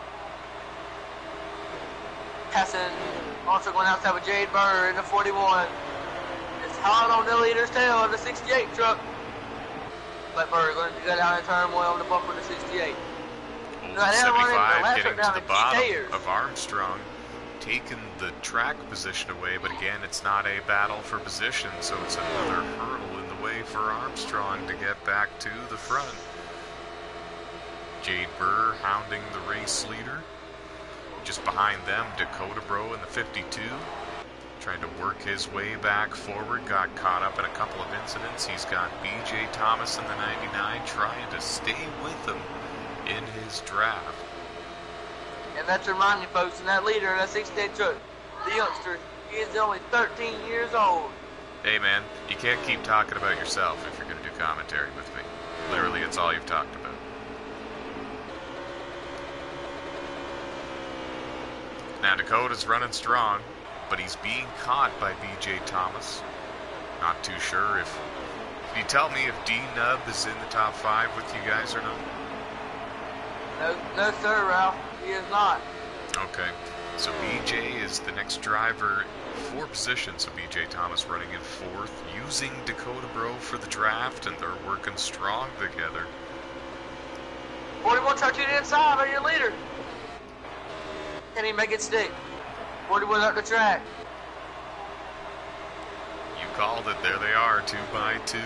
Passing also going outside with Jade Burr in the 41. It's hard on the leader's tail of the 68 truck. But we're going to go down the turmoil on the bumper to 68. Old Right, they're running the 75 last getting down to the to bottom Keith of Armstrong, taking the track position away, but again, it's not a battle for position, so it's another hurdle in the way for Armstrong to get back to the front. Jade Burr hounding the race leader. Just behind them, Dakota Bro in the 52. Trying to work his way back forward. Got caught up in a couple of incidents. He's got BJ Thomas in the 99 trying to stay with him in his draft. And that's to remind you folks, and that leader in that 68 truck, the youngster, he is only 13 years old. Hey man, you can't keep talking about yourself if you're going to do commentary with me. Literally, it's all you've talked about. Now Dakota's running strong, but he's being caught by BJ Thomas. Not too sure if... Can you tell me if D-Nub is in the top 5 with you guys or not? No sir, Ralph. He is not. Okay. So BJ is the next driver for position. So BJ Thomas running in 4th, using Dakota Bro for the draft, and they're working strong together. 41 truck to the inside by your leader. Can he make it stick? 41 up the track. You called it. There they are, 2 by 2.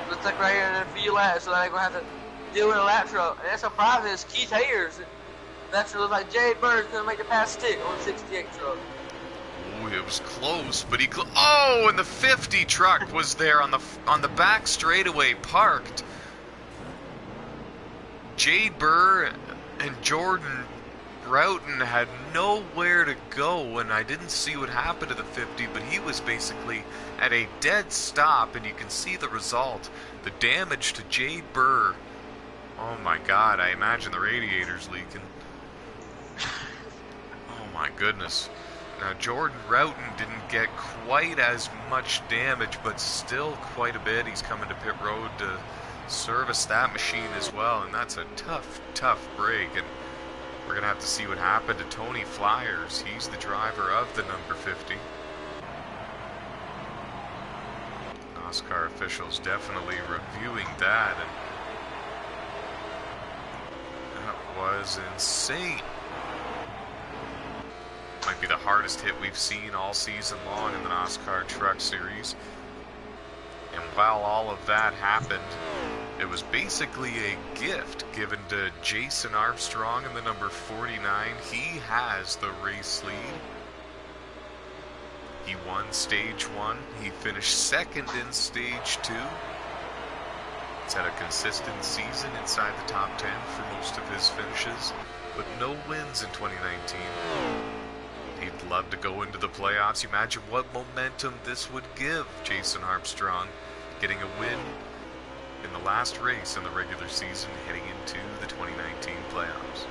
Looks like right here in a few laps, so they're going to have to deal with a lap truck. And that's surprising is Keith Hayers. That looks like Jade Bird's going to make the pass stick on the 68 truck. Ooh, it was close, but he... Oh, and the 50 truck was there on the back straightaway parked. Jade Burr and Jordan Roughton had nowhere to go, and I didn't see what happened to the 50, but he was basically at a dead stop, and you can see the result. The damage to Jade Burr. Oh my god, I imagine the radiator's leaking. Oh my goodness. Now Jordan Roughton didn't get quite as much damage, but still quite a bit. He's coming to pit road to service that machine as well, and that's a tough break, and we're going to have to see what happened to Tony Flyers. He's the driver of the number 50. NASCAR officials definitely reviewing that, and that was insane. Might be the hardest hit we've seen all season long in the NASCAR Truck Series. And while all of that happened, it was basically a gift given to Jason Armstrong in the number 49. He has the race lead. He won stage 1. He finished 2nd in stage 2. He's had a consistent season inside the top 10 for most of his finishes, but no wins in 2019. He'd love to go into the playoffs. You imagine what momentum this would give Jason Armstrong, getting a win in the last race in the regular season, heading into the 2019 playoffs.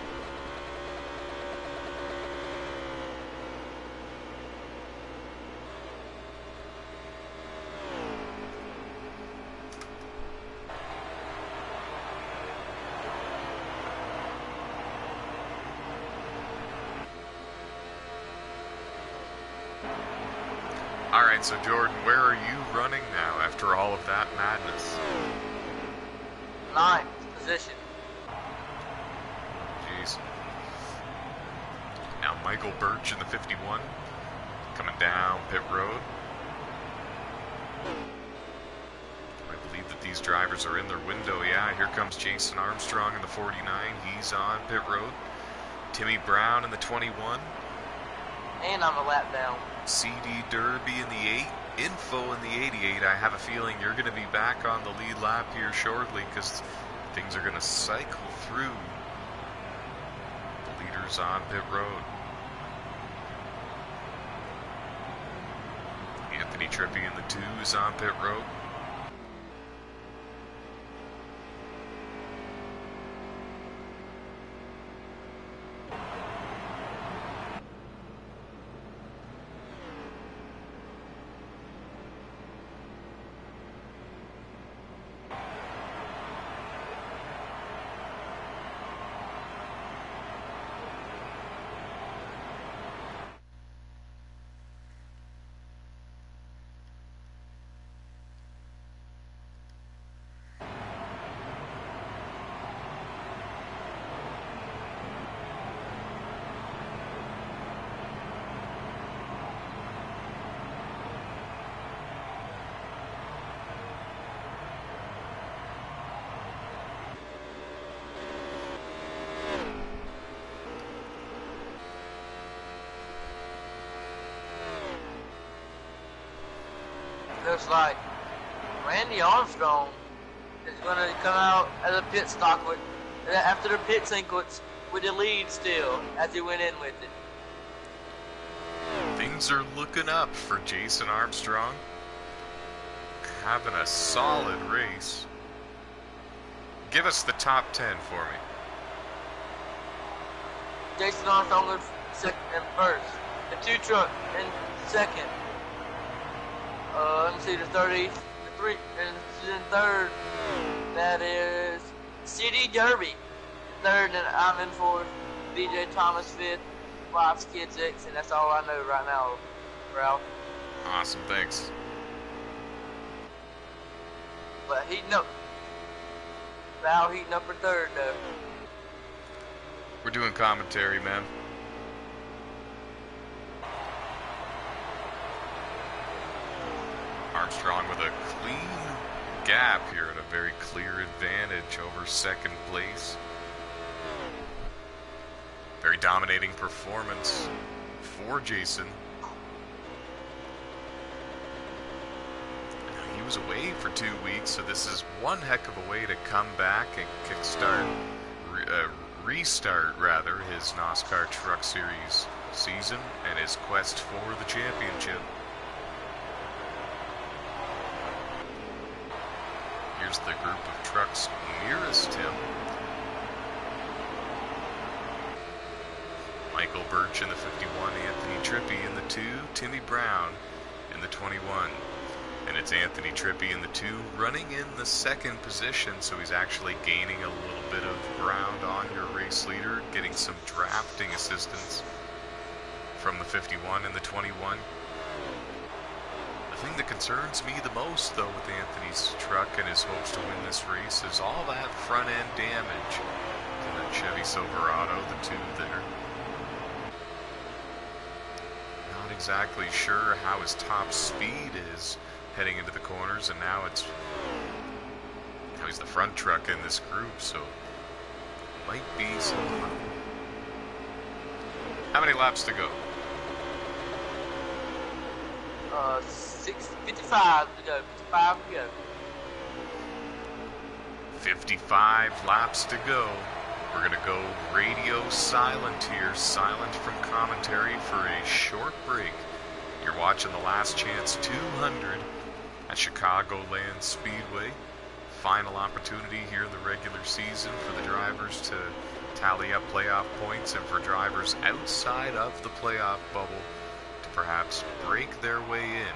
Alright, so Jordan, where are you running now after all of that madness? 9th position. Jeez. Now Michael Birch in the 51, coming down pit road. I believe that these drivers are in their window. Yeah, here comes Jason Armstrong in the 49. He's on pit road. Timmy Brown in the 21. And I'm a lap down. CD Derby in the 8, Info in the 88. I have a feeling you're going to be back on the lead lap here shortly because things are going to cycle through the leaders on pit road. Anthony Trippi in the 2 is on pit road. looks like Randy Armstrong is going to come out as a pit stop after the pit sequence with the lead still as he went in with it. Things are looking up for Jason Armstrong. Having a solid race. Give us the top 10 for me. Jason Armstrong was second and first. The 2 truck in second. Let me see the 30, the 3, and in third. That is CD Derby. Third, and I'm in fourth. BJ Thomas fifth. 5 Skid 6, and that's all I know right now, Ralph. Awesome, thanks. But heating up. Val heating up for third, though. We're doing commentary, man. Armstrong with a clean gap here and a very clear advantage over second place. Very dominating performance for Jason. He was away for 2 weeks, so this is one heck of a way to come back and restart rather, his NASCAR Truck Series season and his quest for the championship. Here's the group of trucks nearest him. Michael Birch in the 51, Anthony Trippi in the 2, Timmy Brown in the 21. And it's Anthony Trippi in the 2 running in the second position, so he's actually gaining a little bit of ground on your race leader, getting some drafting assistance from the 51 and the 21. The thing that concerns me the most, though, with Anthony's truck and his hopes to win this race is all that front-end damage to that Chevy Silverado, the 2 there. Not exactly sure how his top speed is heading into the corners, and now he's the front truck in this group, so might be some. How many laps to go? 55 to go. 55 to go. 55 laps to go. We're gonna go radio silent here, silent from commentary for a short break. You're watching the Last Chance 200 at Chicagoland Speedway. Final opportunity here in the regular season for the drivers to tally up playoff points and for drivers outside of the playoff bubble to perhaps break their way in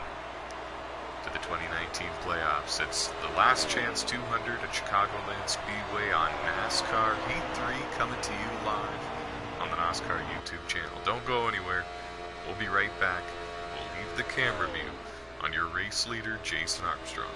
to the 2019 playoffs. It's the Last Chance 200 at Chicagoland Speedway on NASCAR Heat 3, coming to you live on the NOSSCAR YouTube channel. Don't go anywhere. We'll be right back. We'll leave the camera view on your race leader, Jason Armstrong.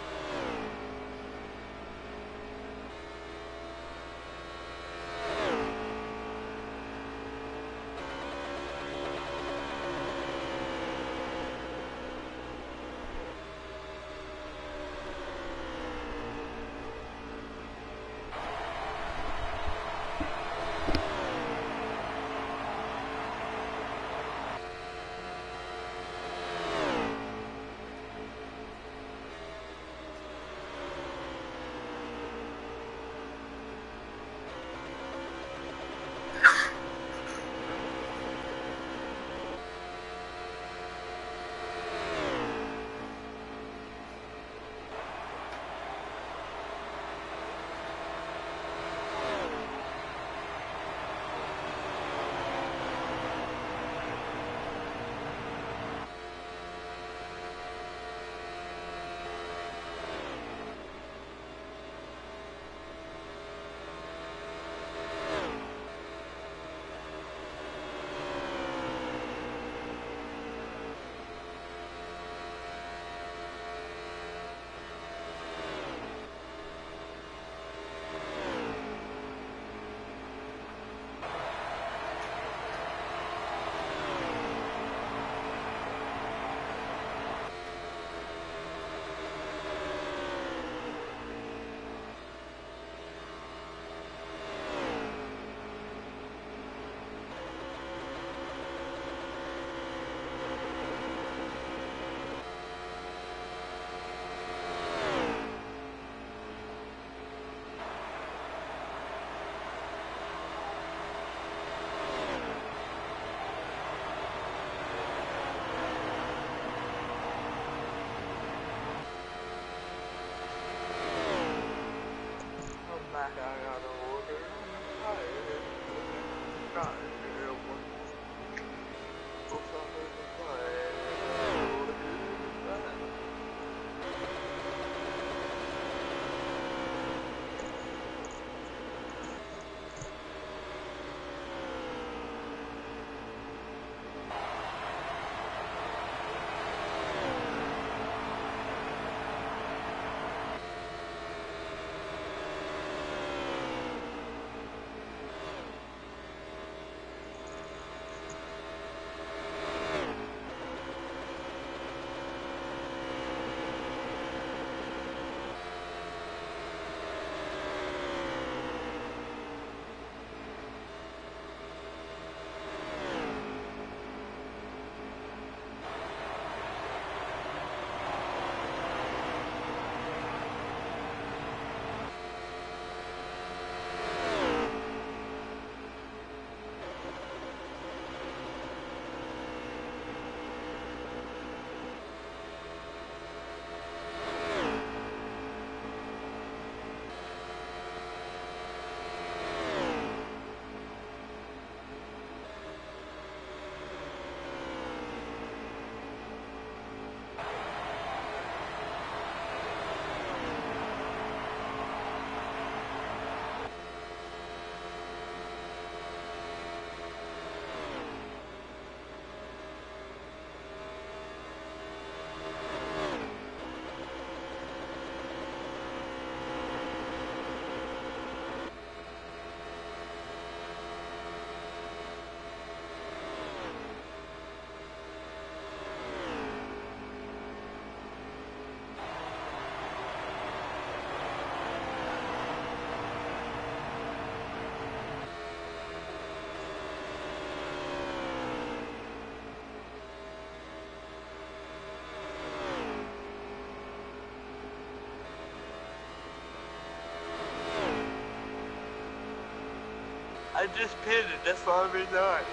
I just pitted, that's why I'm in that.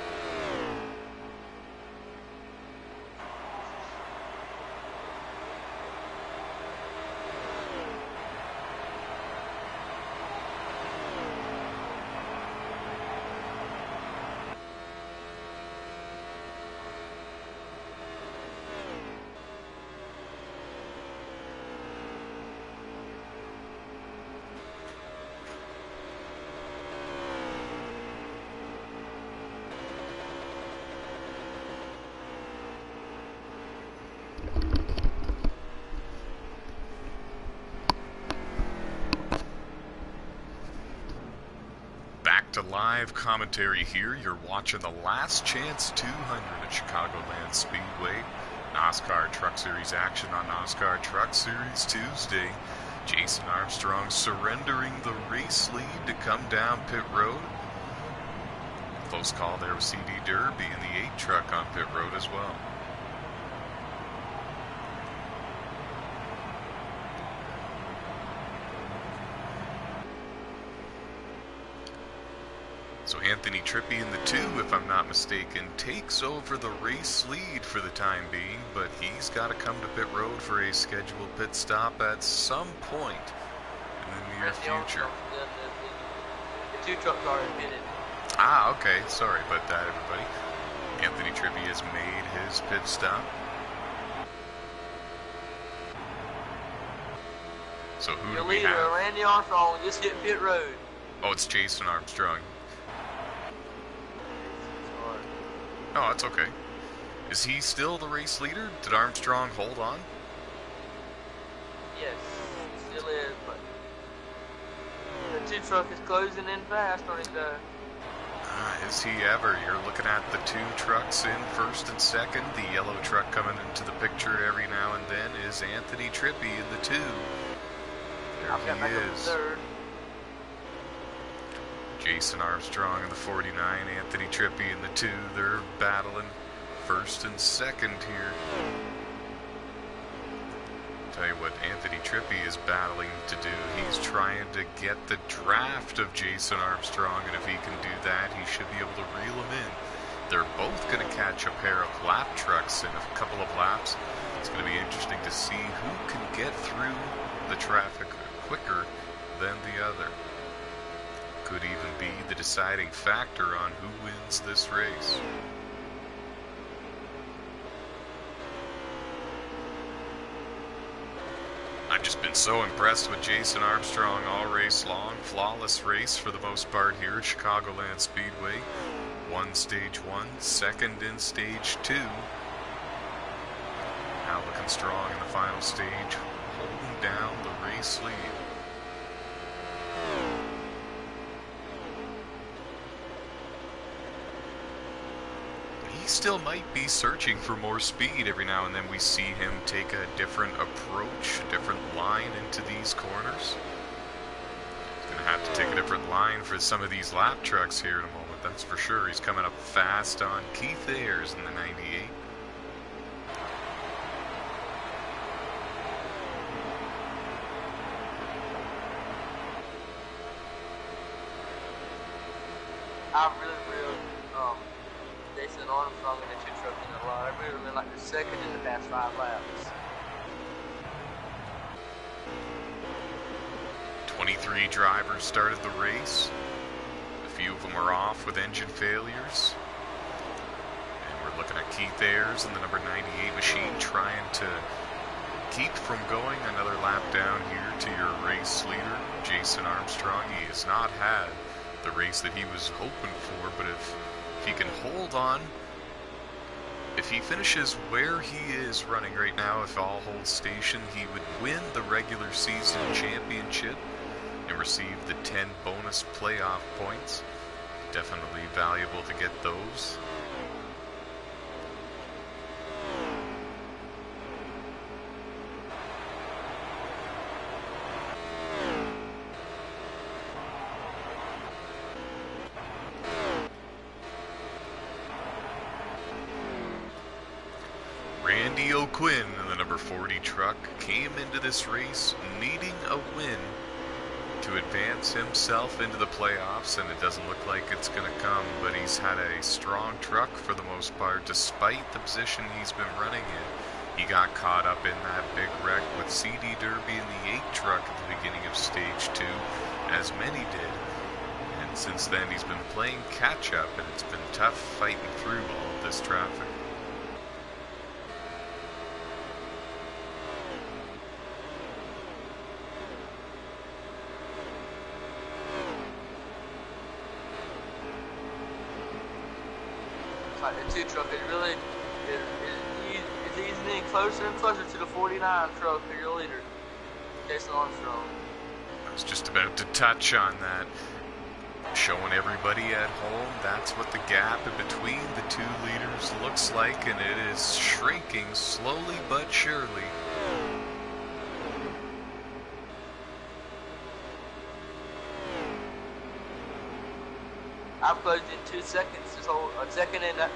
Back to live commentary here. You're watching the Last Chance 200 at Chicagoland Speedway. NASCAR Truck Series action on NASCAR Truck Series Tuesday. Jason Armstrong surrendering the race lead to come down pit road. Close call there with CD Derby and the 8 truck on pit road as well. So Anthony Trippi in the 2, if I'm not mistaken, takes over the race lead for the time being, but he's got to come to pit road for a scheduled pit stop at some point in the near future. The 2 trucks are pitted. Ah, okay. Sorry about that, everybody. Anthony Trippi has made his pit stop. So who Your do we leader, have? Randy Armstrong, just hit pit road. Oh, it's Jason Armstrong. Oh, that's okay. Is he still the race leader? Did Armstrong hold on? Yes, he still is, but the 2 truck is closing in fast on his Is he ever? You're looking at the 2 trucks in first and second. The yellow truck coming into the picture every now and then is Anthony Trippi in the 2. There he is. Jason Armstrong in the 49, Anthony Trippi in the 2. They're battling first and second here. Tell you what Anthony Trippi is battling to do. He's trying to get the draft of Jason Armstrong, and if he can do that, he should be able to reel him in. They're both going to catch a pair of lap trucks in a couple of laps. It's going to be interesting to see who can get through the traffic quicker than the other. could even be the deciding factor on who wins this race. I've just been so impressed with Jason Armstrong all race long. Flawless race for the most part here at Chicagoland Speedway. Won stage 1, second in stage 2. Now looking strong in the final stage, holding down the race lead. He still might be searching for more speed. Every now and then we see him take a different approach, a different line into these corners. He's going to have to take a different line for some of these lap trucks here in a moment, that's for sure. He's coming up fast on Keith Ayers in the 98. I really Jason Armstrong in the 2 truck in a lot. I really like the second in the past 5 laps. 23 drivers started the race. A few of them are off with engine failures. And we're looking at Keith Ayers in the number 98 machine trying to keep from going another lap down here to your race leader, Jason Armstrong. He has not had the race that he was hoping for, but if he can hold on, if he finishes where he is running right now, if all holds station, he would win the regular season championship and receive the 10 bonus playoff points. Definitely valuable to get those. Randy O'Quinn in the number 40 truck came into this race needing a win to advance himself into the playoffs, and it doesn't look like it's going to come, but he's had a strong truck for the most part despite the position he's been running in. He got caught up in that big wreck with CD Derby in the 8 truck at the beginning of stage 2, as many did, and since then he's been playing catch up, and it's been tough fighting through all of this traffic. Like the 2 truck is really it's easing closer and closer to the 49 truck of your leader, Jason Armstrong. I was just about to touch on that. Showing everybody at home, that's what the gap in between the 2 leaders looks like, and it is shrinking slowly but surely. I've closed in 2 seconds this whole, a second and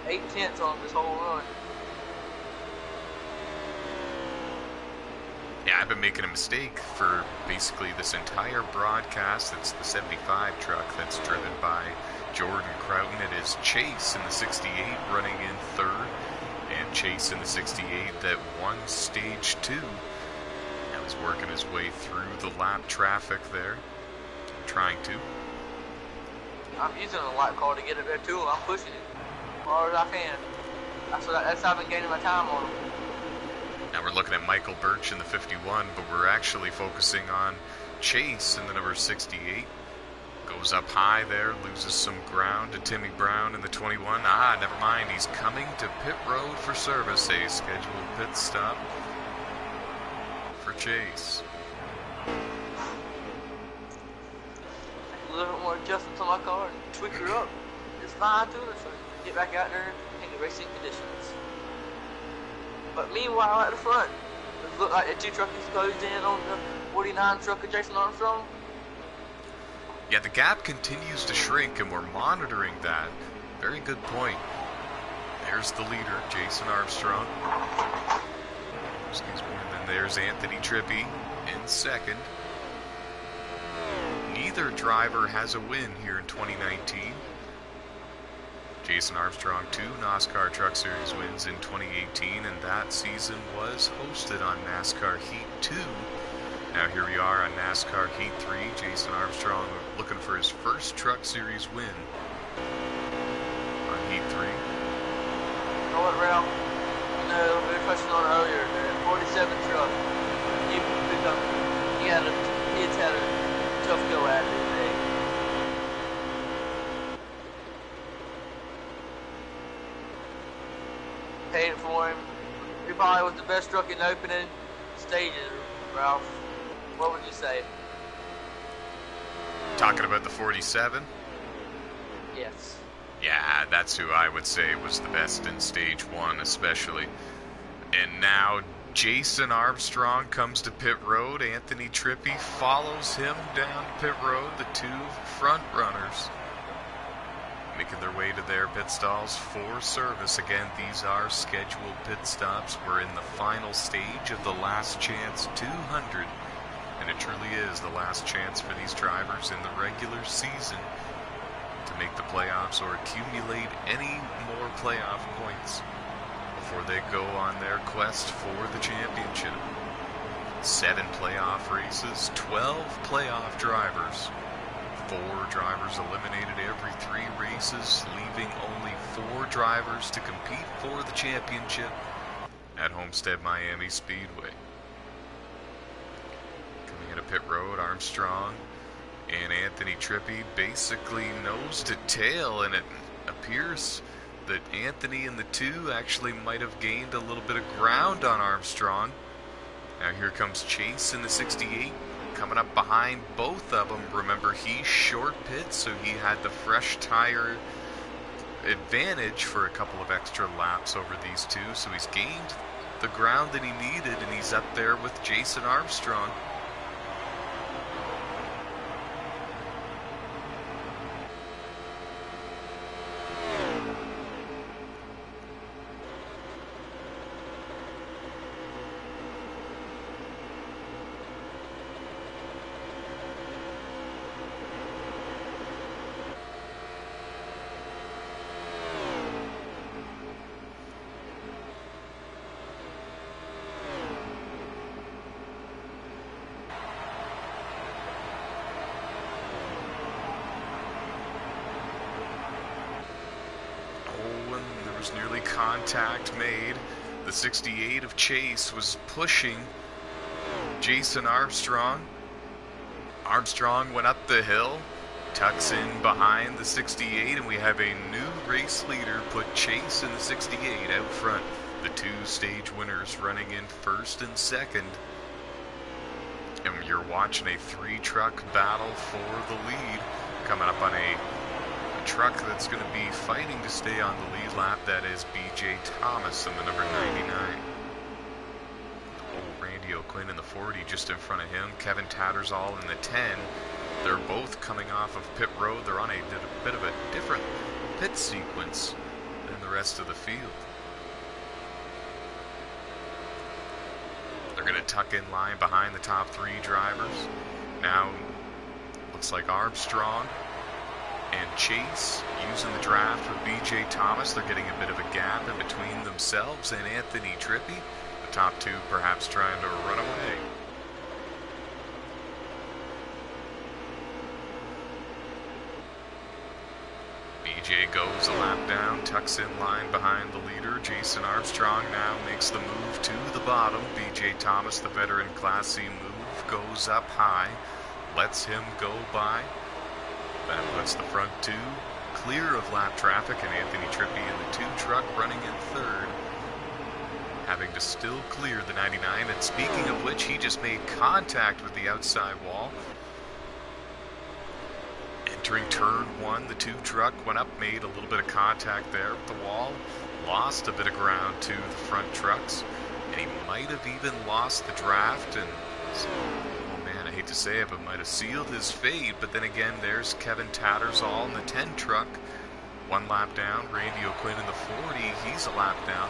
8/10 on this whole run. Yeah, I've been making a mistake for basically this entire broadcast. It's the 75 truck that's driven by Jordan Croughton. It is Chase in the 68 running in 3rd, and Chase in the 68 that won stage 2. Now he's working his way through the lap traffic there, trying to. I'm using a light car to get it there too. I'm pushing it as far as I can. That's how I've been gaining my time on them. Now we're looking at Michael Birch in the 51, but we're actually focusing on Chase in the number 68. Goes up high there, loses some ground to Timmy Brown in the 21. Never mind, he's coming to pit road for service. A scheduled pit stop for Chase. A little bit more adjustment to my car and tweak her up. It's fine too, so get back out there in the racing conditions. But meanwhile, at the front, it looked like the 2 truck is closed in on the 49 truck of Jason Armstrong. Yeah, the gap continues to shrink, and we're monitoring that. Very good point. There's the leader, Jason Armstrong. Excuse me. And then there's Anthony Trippi in 2nd. Neither driver has a win here in 2019. Jason Armstrong, 2 NOSSCAR Truck Series wins in 2018, and that season was hosted on NASCAR Heat 2 Now here we are on NASCAR Heat 3. Jason Armstrong looking for his first Truck Series win on Heat 3. You know what, Ralph? You know, we were touching on earlier, the 47 truck. He's had a tough go at it today. Paid it for him. He probably was the best truck in the opening stages, Ralph. What would you say? Talking about the 47? Yes. Yeah, that's who I would say was the best in stage 1 especially. And now Jason Armstrong comes to pit road. Anthony Trippi follows him down pit road. The two front runners making their way to their pit stalls for service. Again, these are scheduled pit stops. We're in the final stage of the last chance 200. And it truly is the last chance for these drivers in the regular season to make the playoffs or accumulate any more playoff points before they go on their quest for the championship. 7 playoff races, 12 playoff drivers. 4 drivers eliminated every 3 races, leaving only 4 drivers to compete for the championship at Homestead Miami Speedway. Coming into pit road, Armstrong and Anthony Trippi basically nose to tail, and it appears that Anthony and the 2 actually might have gained a little bit of ground on Armstrong. Now here comes Chase in the 68, coming up behind both of them. Remember, he's short pit, so he had the fresh tire advantage for a couple of extra laps over these 2, so he's gained the ground that he needed, and he's up there with Jason Armstrong. Nearly contact made. The 68 of Chase was pushing Jason Armstrong. Armstrong went up the hill, tucks in behind the 68, and we have a new race leader put Chase in the 68 out front. The 2 stage winners running in first and second. And you're watching a 3-truck battle for the lead, coming up on a truck that's going to be fighting to stay on the lead lap. That is BJ Thomas in the number 99. Old Randy O'Quinn in the 40 just in front of him. Kevin Tattersall in the 10. They're both coming off of pit road. They're on a bit of a different pit sequence than the rest of the field. They're going to tuck in line behind the top 3 drivers. Now, looks like Armstrong and Chase using the draft with BJ Thomas. They're getting a bit of a gap in between themselves and Anthony Trippi. The top 2 perhaps trying to run away. BJ goes a lap down, tucks in line behind the leader. Jason Armstrong now makes the move to the bottom. BJ Thomas, the veteran Class C move, goes up high, lets him go by. That puts the front 2 clear of lap traffic, and Anthony Trippi in the 2 truck running in third, having to still clear the 99. And speaking of which, he just made contact with the outside wall. Entering turn 1, the 2 truck went up, made a little bit of contact there with the wall, lost a bit of ground to the front trucks, and he might have even lost the draft, and I hate to say it, but might have sealed his fate. But then again, there's Kevin Tattersall in the 10 truck. 1 lap down. Randy O'Quinn in the 40. He's a lap down.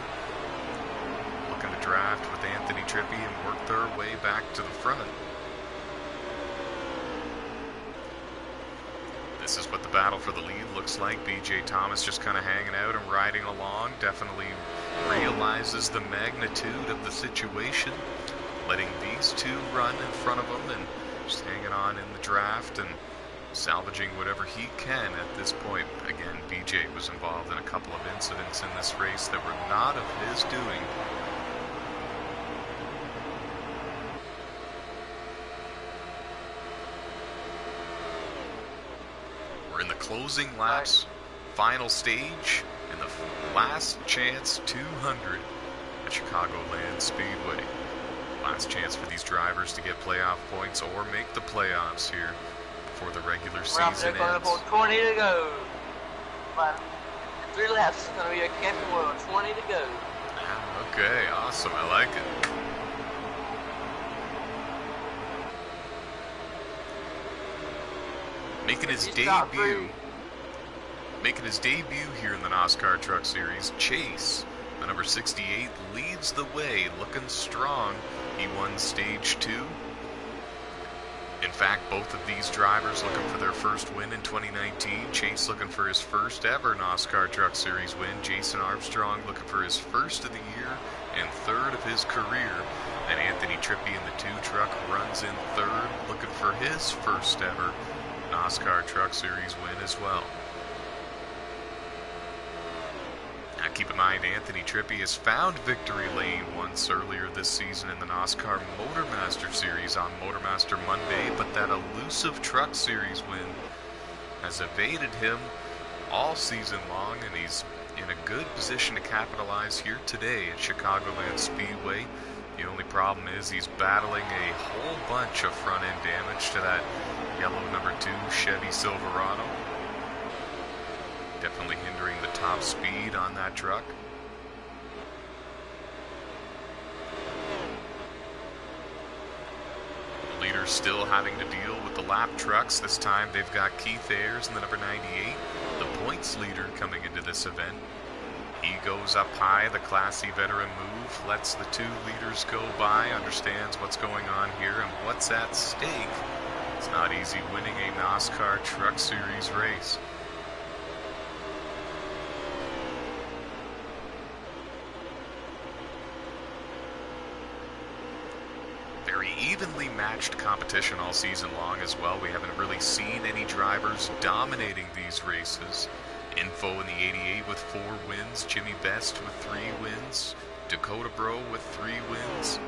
Looking to draft with Anthony Trippi and work their way back to the front. This is what the battle for the lead looks like. BJ Thomas just kind of hanging out and riding along. Definitely realizes the magnitude of the situation. letting these two run in front of him and just hanging on in the draft and salvaging whatever he can at this point. Again, BJ was involved in a couple of incidents in this race that were not of his doing. We're in the closing laps, final stage, in the last chance 200 at Chicagoland Speedway. Last chance for these drivers to get playoff points or make the playoffs here before the regular season ends. 20 to go. But 3 laps is going to be a camping world. 20 to go. Okay, awesome. I like it. Making his debut here in the NASCAR Truck Series, Chase, the number 68, leads the way, looking strong. He won Stage 2. In fact, both of these drivers looking for their first win in 2019. Chase looking for his first ever NASCAR Truck Series win. Jason Armstrong looking for his first of the year and third of his career. And Anthony Trippi in the 2 truck runs in third, looking for his first ever NASCAR Truck Series win as well. Now keep in mind, Anthony Trippi has found victory lane once earlier this season in the NASCAR Motormaster Series on Motormaster Monday, but that elusive Truck Series win has evaded him all season long, and he's in a good position to capitalize here today at Chicagoland Speedway. The only problem is he's battling a whole bunch of front-end damage to that yellow number 2 Chevy Silverado. Definitely hindering the top speed on that truck. The leaders still having to deal with the lap trucks. This time they've got Keith Ayers in the number 98, the points leader coming into this event. He goes up high, the classy veteran move, lets the 2 leaders go by, understands what's going on here and what's at stake. It's not easy winning a NASCAR Truck Series race. Very evenly matched competition all season long as well. We haven't really seen any drivers dominating these races. Info in the 88 with 4 wins, Jimmy Best with 3 wins, Dakota Bro with 3 wins,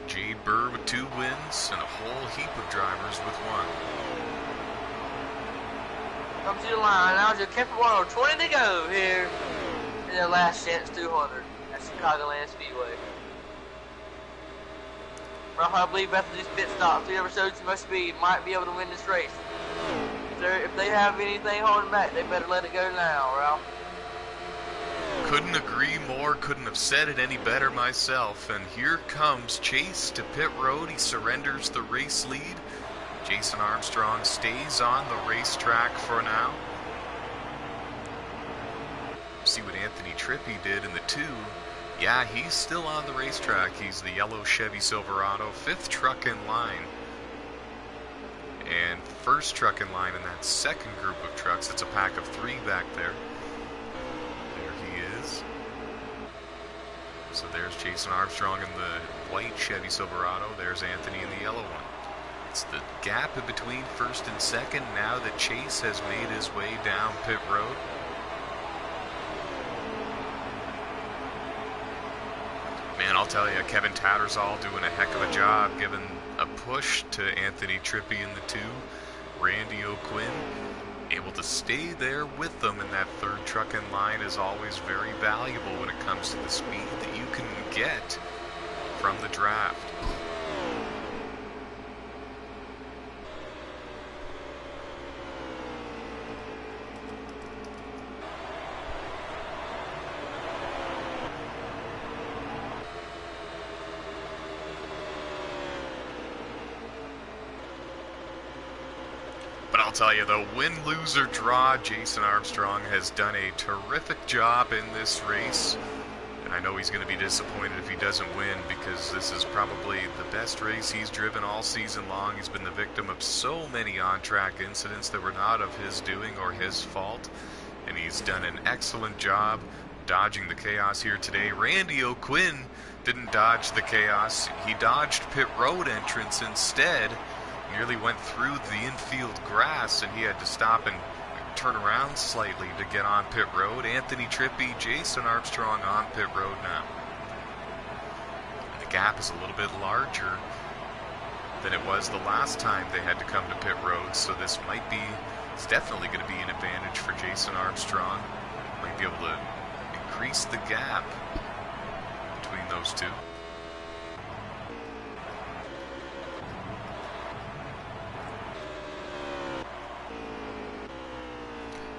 Jade Burr with 2 wins, and a whole heap of drivers with 1. Come to the line, now it's Camping World, 20 to go here in their last chance 200 at Chicagoland Speedway. Ralph, I believe after these pit stops, whoever shows too much speed might be able to win this race. If they have anything holding back, they better let it go now, Ralph. Couldn't agree more, couldn't have said it any better myself. And here comes Chase to pit road. He surrenders the race lead. Jason Armstrong stays on the racetrack for now. See what Anthony Trippi did in the 2. Yeah, he's still on the racetrack. He's the yellow Chevy Silverado, 5th truck in line. And first truck in line in that second group of trucks. It's a pack of 3 back there. There he is. So there's Jason Armstrong in the white Chevy Silverado. There's Anthony in the yellow one. It's the gap in between first and second now that Chase has made his way down pit road. Man, I'll tell you, Kevin Tattersall doing a heck of a job giving a push to Anthony Trippi in the 2. Randy O'Quinn able to stay there with them in that 3rd truck in line is always very valuable when it comes to the speed that you can get from the draft. I'll tell you though, win, lose, or draw, Jason Armstrong has done a terrific job in this race. And I know he's going to be disappointed if he doesn't win, because this is probably the best race he's driven all season long. He's been the victim of so many on-track incidents that were not of his doing or his fault. And he's done an excellent job dodging the chaos here today. Randy O'Quinn Didn't dodge the chaos. He dodged pit road entrance instead. Nearly went through the infield grass, and he had to stop and turn around slightly to get on pit road. Anthony Trippi, Jason Armstrong on pit road now. And the gap is a little bit larger than it was the last time they had to come to pit road, so this might be, it's definitely going to be an advantage for Jason Armstrong. Might be able to increase the gap between those two.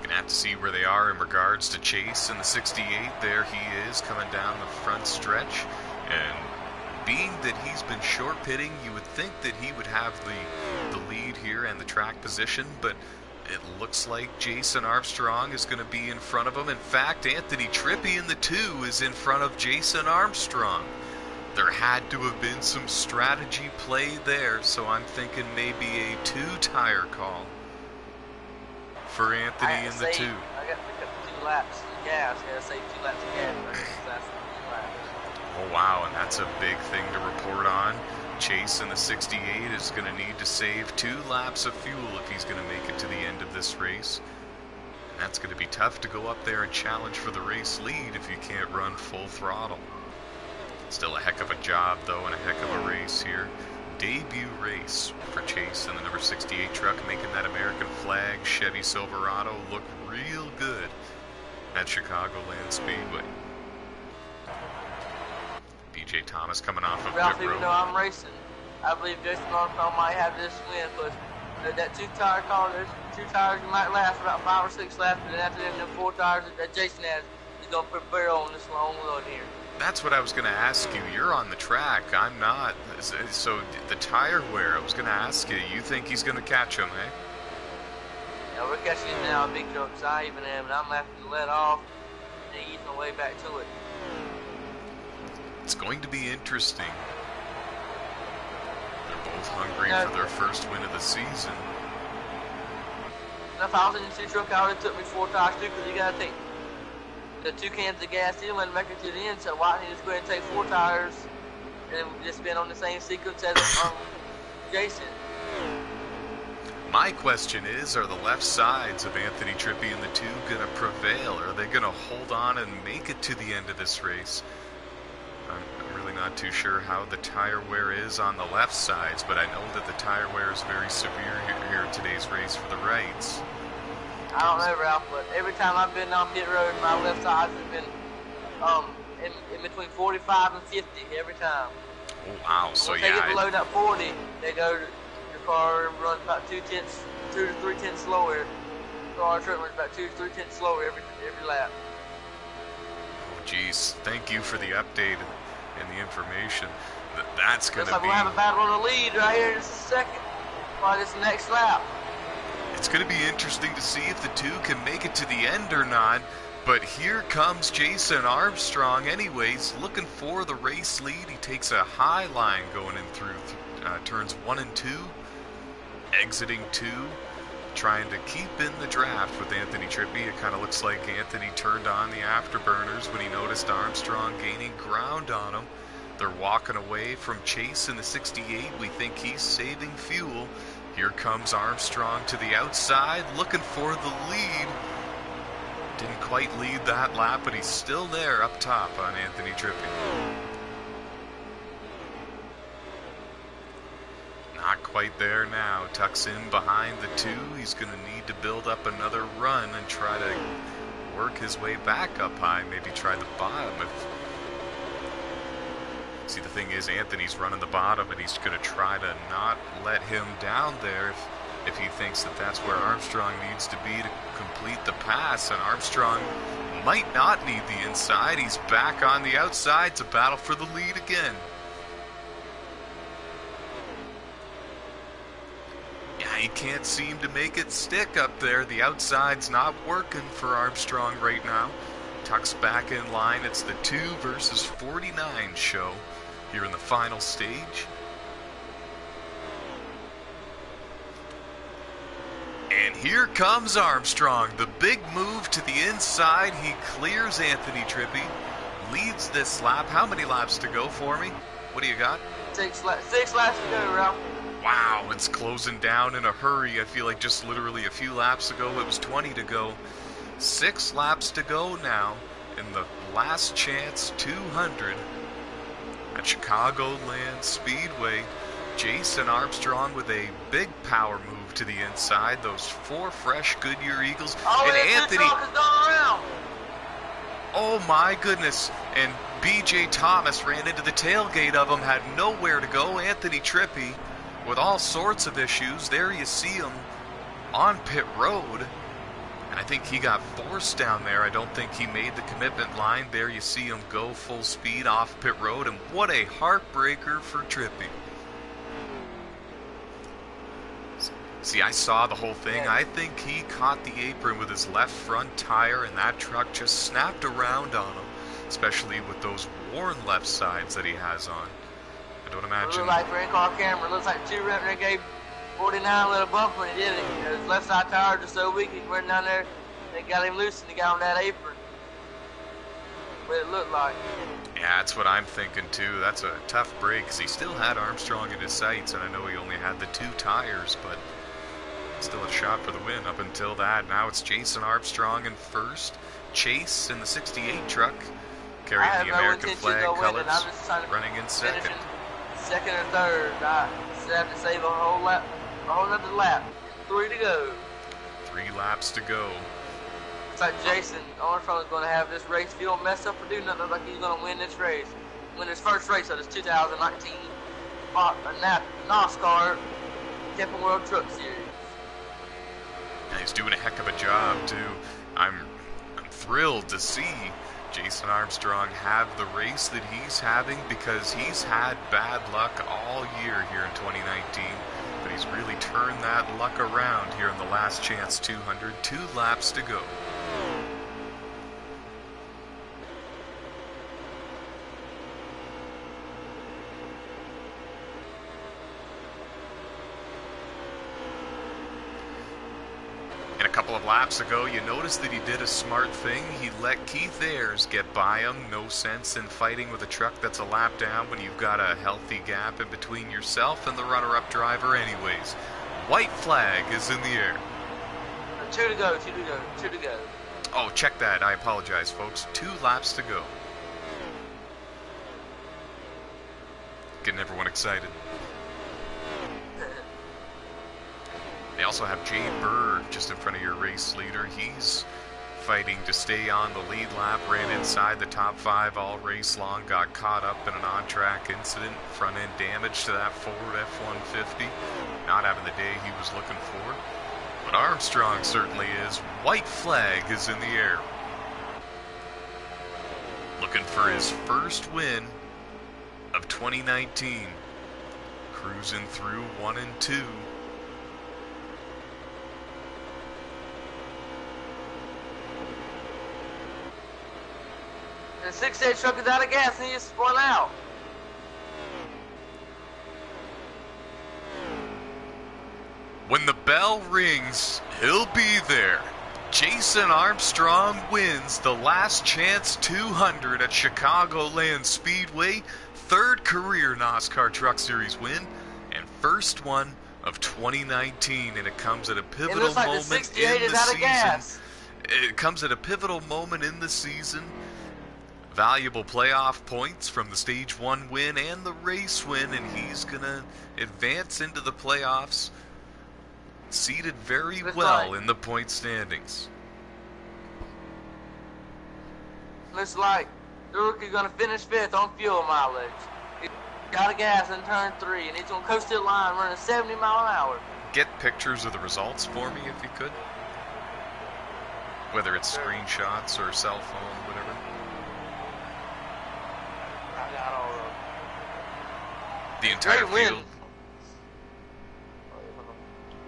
Gonna have to see where they are in regards to Chase in the 68. There he is coming down the front stretch, and being that he's been short pitting, you would think that he would have the lead here and the track position, but it looks like Jason Armstrong is going to be in front of him. In fact, Anthony Trippi in the 2 is in front of Jason Armstrong. There had to have been some strategy play there, so I'm thinking maybe a 2-tire call for Anthony in the 2. I got to pick up 2 laps of gas. I got to save 2 laps of gas. That's 2 laps. Oh wow, and that's a big thing to report on. Chase in the 68 is going to need to save 2 laps of fuel if he's going to make it to the end of this race. And that's going to be tough to go up there and challenge for the race lead if you can't run full throttle. Still a heck of a job though, and a heck of a race here. Debut race for Chase in the number 68 truck, making that American flag Chevy Silverado look real good at Chicagoland Speedway. BJ Thomas coming off of Ralph, pit road. even though I'm racing, I believe Jason Armstrong might have this win, because that 2-tire car, there's 2 tires you might last about 5 or 6 laps, but then after them, the 4 tires that Jason has, he's going to put a barrel on this long load here. That's what I was going to ask you. You're on the track. I'm not. So the tire wear, I was going to ask you, you think he's going to catch him, eh? Yeah, we're catching him now, big trucks. I even am, and I'm having to let off and ease my way back to it. It's going to be interesting. They're both hungry for their first win of the season. If I was in the 2 truck, I would have took me 4 tires too, because you got to take the 2 cans of gas in and make it to the end, so why don't you just go ahead and take 4 tires and then just been on the same sequence as Jason? My question is, are the left sides of Anthony Trippi and the 2 going to prevail? Are they going to hold on and make it to the end of this race? I'm really not too sure how the tire wear is on the left sides, but I know that the tire wear is very severe here in today's race for the rights. I don't know, Ralph, but every time I've been on pit road, my left sides have been in between 45 and 50 every time. Oh, wow. So once yeah. they get below that 40, they go to your car and runs about 2 to 3 tenths slower. So our truck runs about 2 to 3 tenths slower every lap. Oh, geez. Thank you for the update and the information. That's going to be... Looks like we'll have a battle on the lead right here in just a second. Probably this next lap. It's going to be interesting to see if the 2 can make it to the end or not. But here comes Jason Armstrong anyways, looking for the race lead. He takes a high line going in through turns 1 and 2, exiting 2, trying to keep in the draft with Anthony Trippi. It kind of looks like Anthony turned on the afterburners when he noticed Armstrong gaining ground on him. They're walking away from Chase in the 68. We think he's saving fuel. Here comes Armstrong to the outside, looking for the lead. Didn't quite lead that lap, but he's still there up top on Anthony Trippi. Not quite there now. Tucks in behind the 2. He's going to need to build up another run and try to work his way back up high. Maybe try the bottom. See, the thing is, Anthony's running the bottom, and he's going to try to not let him down there if he thinks that that's where Armstrong needs to be to complete the pass. And Armstrong might not need the inside. He's back on the outside to battle for the lead again. Yeah, he can't seem to make it stick up there. The outside's not working for Armstrong right now. Tucks back in line. It's the 2 versus 49 show here in the final stage. And here comes Armstrong. The big move to the inside. He clears Anthony Trippi, leads this lap. How many laps to go for me? What do you got? Six laps to go, Ralph. Wow, it's closing down in a hurry. I feel like just literally a few laps ago it was 20 to go. 6 laps to go now in the last chance 200 at Chicagoland Speedway. Jason Armstrong with a big power move to the inside. Those 4 fresh Goodyear Eagles. Oh, and Anthony. Anthony. Is going around. Oh my goodness. And BJ Thomas ran into the tailgate of him, had nowhere to go. Anthony Trippi with all sorts of issues. There you see him on pit road. And I think he got forced down there. I don't think he made the commitment line. There you see him go full speed off pit road. And what a heartbreaker for Trippi. See, I saw the whole thing. I think he caught the apron with his left front tire, and that truck just snapped around on him, especially with those worn left sides that he has on. I don't imagine. It looked like for in-car camera, it looks like two reps there gave 49 a little bump when he did it. His left side tire just so weak, he went down there, they got him loose and he got on that apron. What it looked like. Yeah, that's what I'm thinking too. That's a tough break, because he still had Armstrong in his sights, and I know he only had the 2 tires, but still a shot for the win up until that. Now it's Jason Armstrong in first. Chase in the 68 truck, carrying the American flag colors, running in second. Second or third. I just have to save a whole other lap. 3 to go. 3 laps to go. It's like Jason Armstrong is going to have this race. If you don't mess up or do nothing, looks like he's going to win this race. Win his first race of this 2019 NOSSCAR Temple World Truck Series. And he's doing a heck of a job too. I'm thrilled to see Jason Armstrong have the race that he's having, because he's had bad luck all year here in 2019, but he's really turned that luck around here in the last chance 200. 2 laps to go. And a couple of laps ago, you noticed that he did a smart thing. He let Keith Ayers get by him. No sense in fighting with a truck that's a lap down when you've got a healthy gap in between yourself and the runner-up driver anyways. White flag is in the air. 2 to go, 2 to go, 2 to go. Oh, check that. I apologize, folks. 2 laps to go. Getting everyone excited. They also have Jay Bird just in front of your race leader. He's fighting to stay on the lead lap, ran inside the top 5 all race long, got caught up in an on-track incident, front end damage to that Ford F-150, not having the day he was looking for. But Armstrong certainly is. White flag is in the air. Looking for his first win of 2019. Cruising through 1 and 2. The 68 truck is out of gas and he just spun out. When the bell rings, he'll be there. Jason Armstrong wins the last chance 200 at Chicagoland Speedway. 3rd career NASCAR Truck Series win, and first one of 2019. And it comes at a pivotal like moment the in the season. Gas. It comes at a pivotal moment in the season. Valuable playoff points from the Stage 1 win and the race win, and he's going to advance into the playoffs, seated very well in the point standings. Looks like the rookie's going to finish 5th on fuel mileage. He got a gas in turn 3, and he's going to coast to the line running 70 miles an hour. Get pictures of the results for me if you could. Whether it's screenshots or cell phone, whatever. I got all of them. The entire field.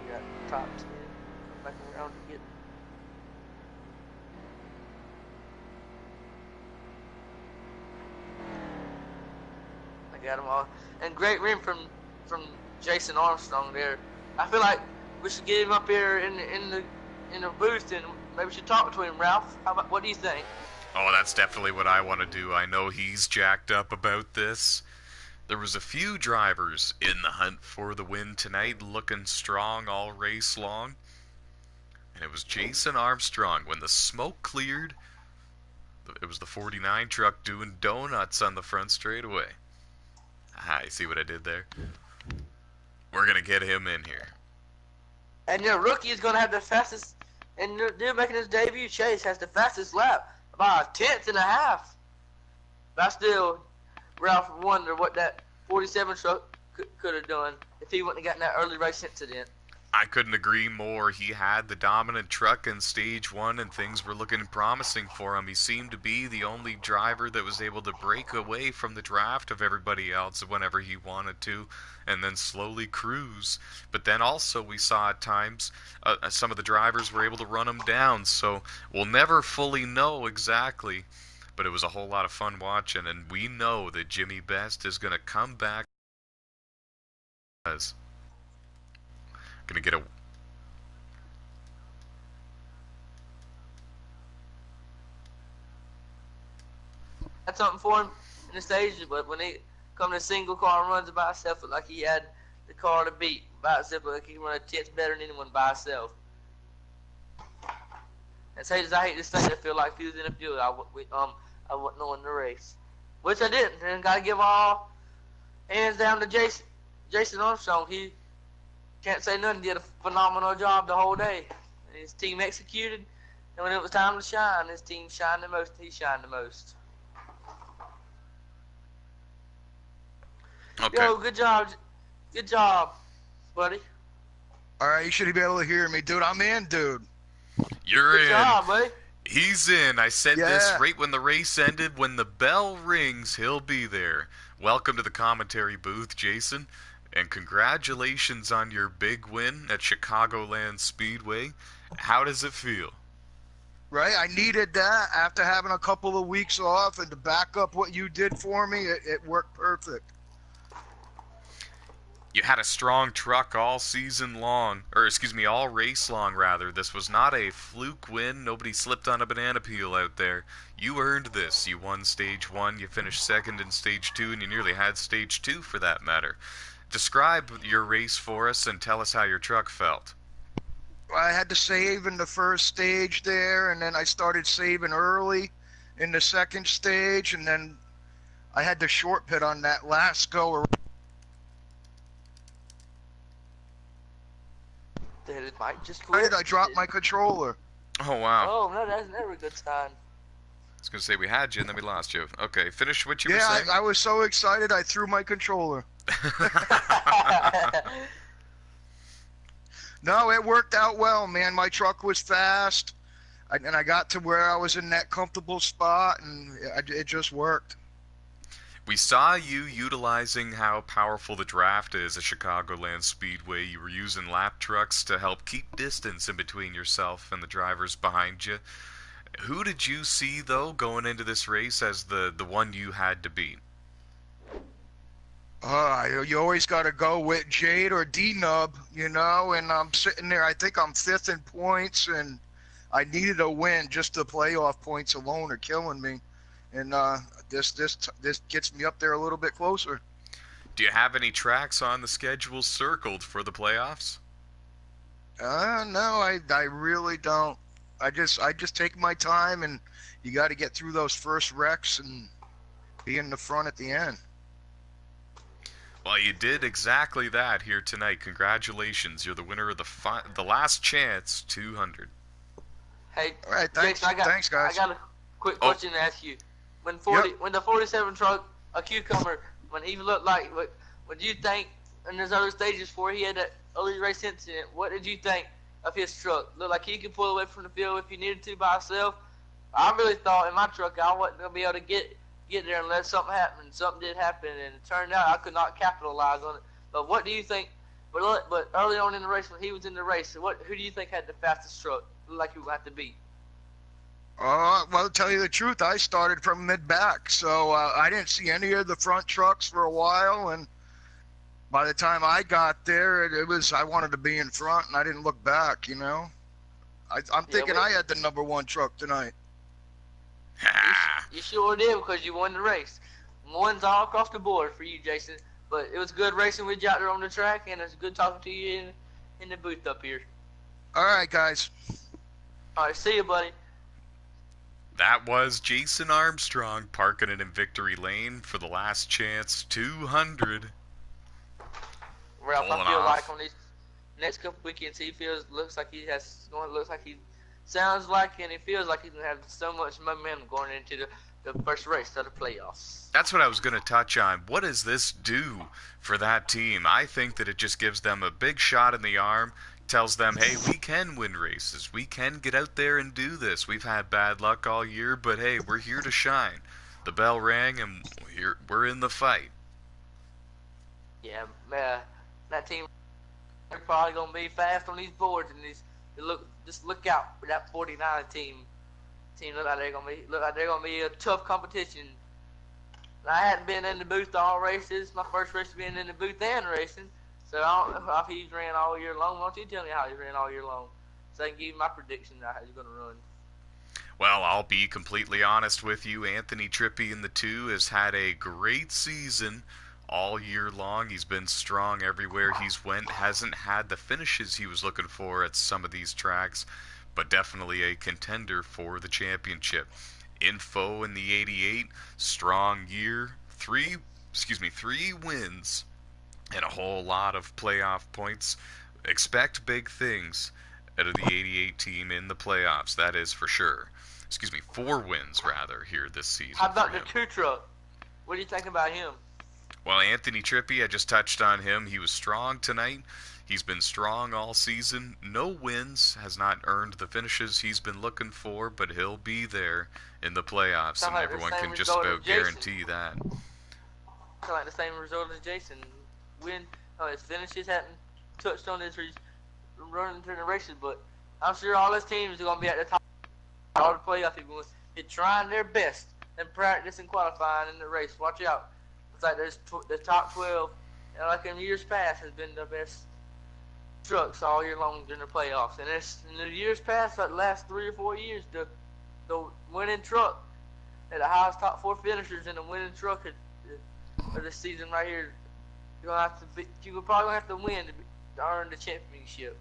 You got top 10. Back around to get. I got them all. And great rim from Jason Armstrong there. I feel like we should get him up here in the booth, and maybe we should talk to him, Ralph. What do you think? Oh, that's definitely what I want to do. I know he's jacked up about this. There was a few drivers in the hunt for the win tonight, looking strong all race long. And it was Jason Armstrong. When the smoke cleared, it was the 49 truck doing donuts on the front straightaway. Ah, you see what I did there? We're going to get him in here. And your rookie is going to have the fastest, and the dude making his debut, Chase, has the fastest lap by a tenth and a half. But I still, Ralph, wonder what that 47 truck could have done if he wouldn't have gotten that early race incident. I couldn't agree more. He had the dominant truck in stage one, and things were looking promising for him. He seemed to be the only driver that was able to break away from the draft of everybody else whenever he wanted to, and then slowly cruise. But then also we saw at times some of the drivers were able to run him down, so we'll never fully know exactly. But it was a whole lot of fun watching, and we know that Jimmy Best is going to come back. Gonna get a That's something for him in the stages, but when he come to single car and runs by himself, it like he had the car to beat by himself, like he run a tenth better than anyone by himself. As hate as I hate to say it, I feel like if he was in the field, I wouldn't know in the race, which I didn't. And gotta give all hands down to Jason Armstrong. He can't say nothing. Did a phenomenal job the whole day. His team executed, and when it was time to shine, his team shined the most. He shined the most. okay. Yo, good job, buddy. All right, you should be able to hear me, dude. I'm in, dude. You're Good in. job, buddy. He's in. I said this Yeah. right when the race ended. When the bell rings, he'll be there. Welcome to the commentary booth, Jason. And congratulations on your big win at Chicagoland Speedway. How does it feel? Right, I needed that after having a couple of weeks off, and to back up what you did for me, it worked perfect. You had a strong truck all season long, or excuse me, all race long rather. This was not a fluke win. Nobody slipped on a banana peel out there. You earned this. You won stage one, you finished second in stage two, and you nearly had stage two for that matter. Describe your race for us and tell us how your truck felt. I had to save in the first stage there, and then I started saving early in the second stage, and then I had to short pit on that last go. Did it might just quit? I dropped my controller. Oh, wow. Oh no, that's never a good sign. I was going to say we had you and then we lost you. Okay, finish what you were Yeah, saying. I was so excited I threw my controller. No, it worked out well, man. My truck was fast, and I got to where I was in that comfortable spot, and it just worked. We saw you utilizing how powerful the draft is at Chicagoland Speedway. You were using lap trucks to help keep distance in between yourself and the drivers behind you. Who did you see, though, going into this race as the one you had to beat? You always got to go with Jade or D-Nub, you know, and I'm sitting there. I think I'm fifth in points, and I needed a win. Just the playoff points alone are killing me. And this gets me up there a little bit closer. Do you have any tracks on the schedule circled for the playoffs? No, I really don't. I just take my time, and you got to get through those first wrecks and be in the front at the end. Well, you did exactly that here tonight. Congratulations. You're the winner of the Last Chance 200. Hey, All right, thanks, Jason, thanks, guys. I got a quick question to ask you. When the 47 truck, a cucumber, when he looked like, what do you think in those other stages before he had that early race incident? What did you think of his truck? Looked like he could pull away from the field if he needed to by himself. I really thought in my truck I wasn't gonna be able to get there unless something happened. Something did happen, and it turned out I could not capitalize on it. But what do you think? But early on in the race, when he was in the race, who do you think had the fastest truck? Looked like he would have to beat. Well, to tell you the truth, I started from mid-back, so I didn't see any of the front trucks for a while, and by the time I got there, it was I wanted to be in front, and I didn't look back, you know. I'm thinking I had the number one truck tonight. You sure did, because you won the race. One's all across the board for you, Jason. But it was good racing with you out there on the track, and it's good talking to you in the booth up here. All right, guys. All right, see you, buddy. That was Jason Armstrong parking it in Victory Lane for the last chance 200. Ralph, I Pulling feel off. like on these next couple weekends, looks like he sounds like, and he feels like he's gonna have so much momentum going into the first race of the playoffs. That's what I was going to touch on. What does this do for that team? I think that it just gives them a big shot in the arm, tells them, hey, we can win races. We can get out there and do this. We've had bad luck all year, but hey, we're here to shine. The bell rang, and we're in the fight. Yeah, that team, they're probably gonna be fast on these boards, and just look out for that 49 team. Look like they're gonna be a tough competition. I hadn't been in the booth all races. My first race being in the booth and racing, so I don't know if he's ran all year long. Why don't you tell me how he ran all year long, so I can give you my prediction on how he's gonna run. Well, I'll be completely honest with you. Anthony Trippi in the 2 has had a great season all year long. He's been strong everywhere he's went. Hasn't had the finishes he was looking for at some of these tracks, but definitely a contender for the championship. Info in the 88, strong year, three wins and a whole lot of playoff points. Expect big things out of the 88 team in the playoffs, that is for sure. 4 wins rather here this season. How about the 2 truck? What do you think about him? Well, Anthony Trippi, I just touched on him. He was strong tonight. He's been strong all season. No wins, has not earned the finishes he's been looking for, but he'll be there in the playoffs, and everyone can just about guarantee that. Kind of like the same result as Jason. His finishes hadn't touched on his running through the races, but I'm sure all his teams are going to be at the top of all the playoff people. They're trying their best and practice and qualifying in the race. Watch out. It's like the top 12, like in years past, has been the best trucks all year long during the playoffs. And in the years past, like the last 3 or 4 years, the winning truck, the highest top 4 finishers in the winning truck of this season right here, you're probably gonna have to win to earn the championship.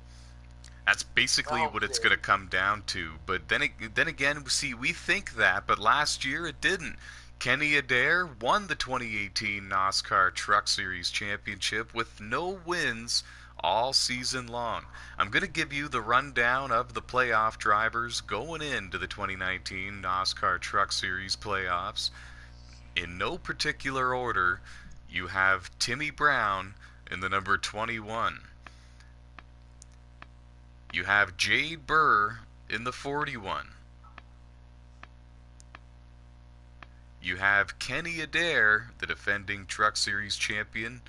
That's basically what it's going to come down to. But then again, see, we think that, but last year it didn't. Kenny Adair won the 2018 NASCAR Truck Series Championship with no wins all season long. I'm going to give you the rundown of the playoff drivers going into the 2019 NASCAR Truck Series playoffs. In no particular order, you have Timmy Brown in the number 21. You have Jade Burr in the 41. You have Kenny Adair, the defending Truck Series champion,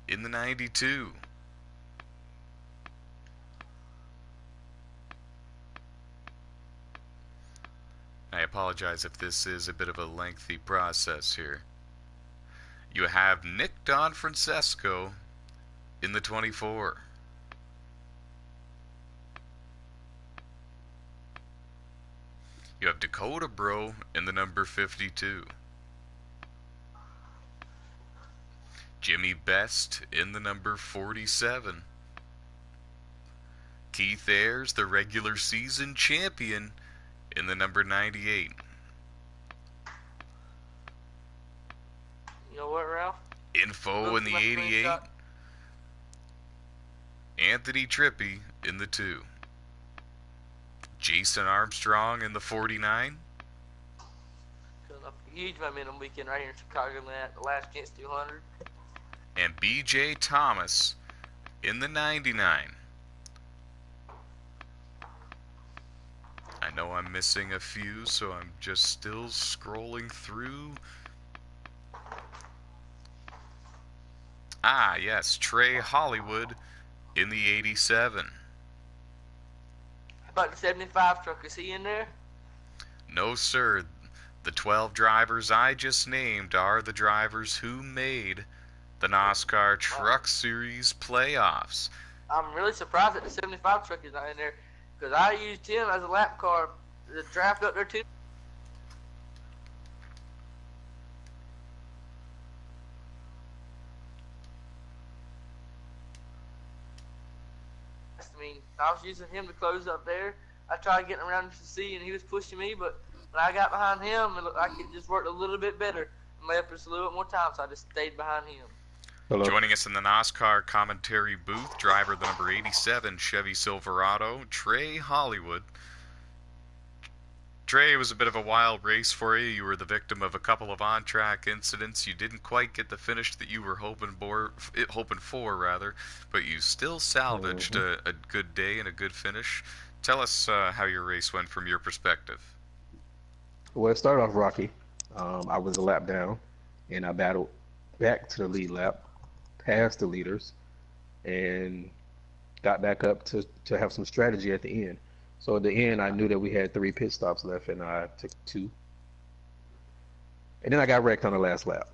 in the 92. I apologize if this is a bit of a lengthy process here. You have Nick Don Francesco in the 24. You have Dakota Bro in the number 52. Jimmy Best in the number 47. Keith Ayers, the regular season champion, in the number 98. You know what, Ralph? Info in the 88. Anthony Trippi in the 2. Jason Armstrong in the 49. Huge momentum weekend right here in Chicagoland, the last chance 200. And BJ Thomas in the 99. I know I'm missing a few, so I'm just still scrolling through. Ah, yes, Trey Hollywood in the 87. How about the 75 truck? Is he in there? No, sir. The 12 drivers I just named are the drivers who made the NASCAR Truck Series playoffs. I'm really surprised that the 75 truck is not in there, because I used him as a lap car to draft up there too. mean, I was using him to close up there. I tried getting around to see, and he was pushing me, but when I got behind him, it looked like it just worked a little bit better and left us a little bit more time, so I just stayed behind him. Hello. Joining us in the NOSSCAR commentary booth, driver the number 87 Chevy Silverado, Trey Hollywood. Trey, it was a bit of a wild race for you. You were the victim of a couple of on-track incidents. You didn't quite get the finish that you were hoping for, rather, but you still salvaged a good day and a good finish. Tell us how your race went from your perspective. Well, it started off rocky. I was a lap down, and I battled back to the lead lap, past the leaders, and got back up to have some strategy at the end. So at the end, I knew that we had 3 pit stops left, and I took 2. And then I got wrecked on the last lap.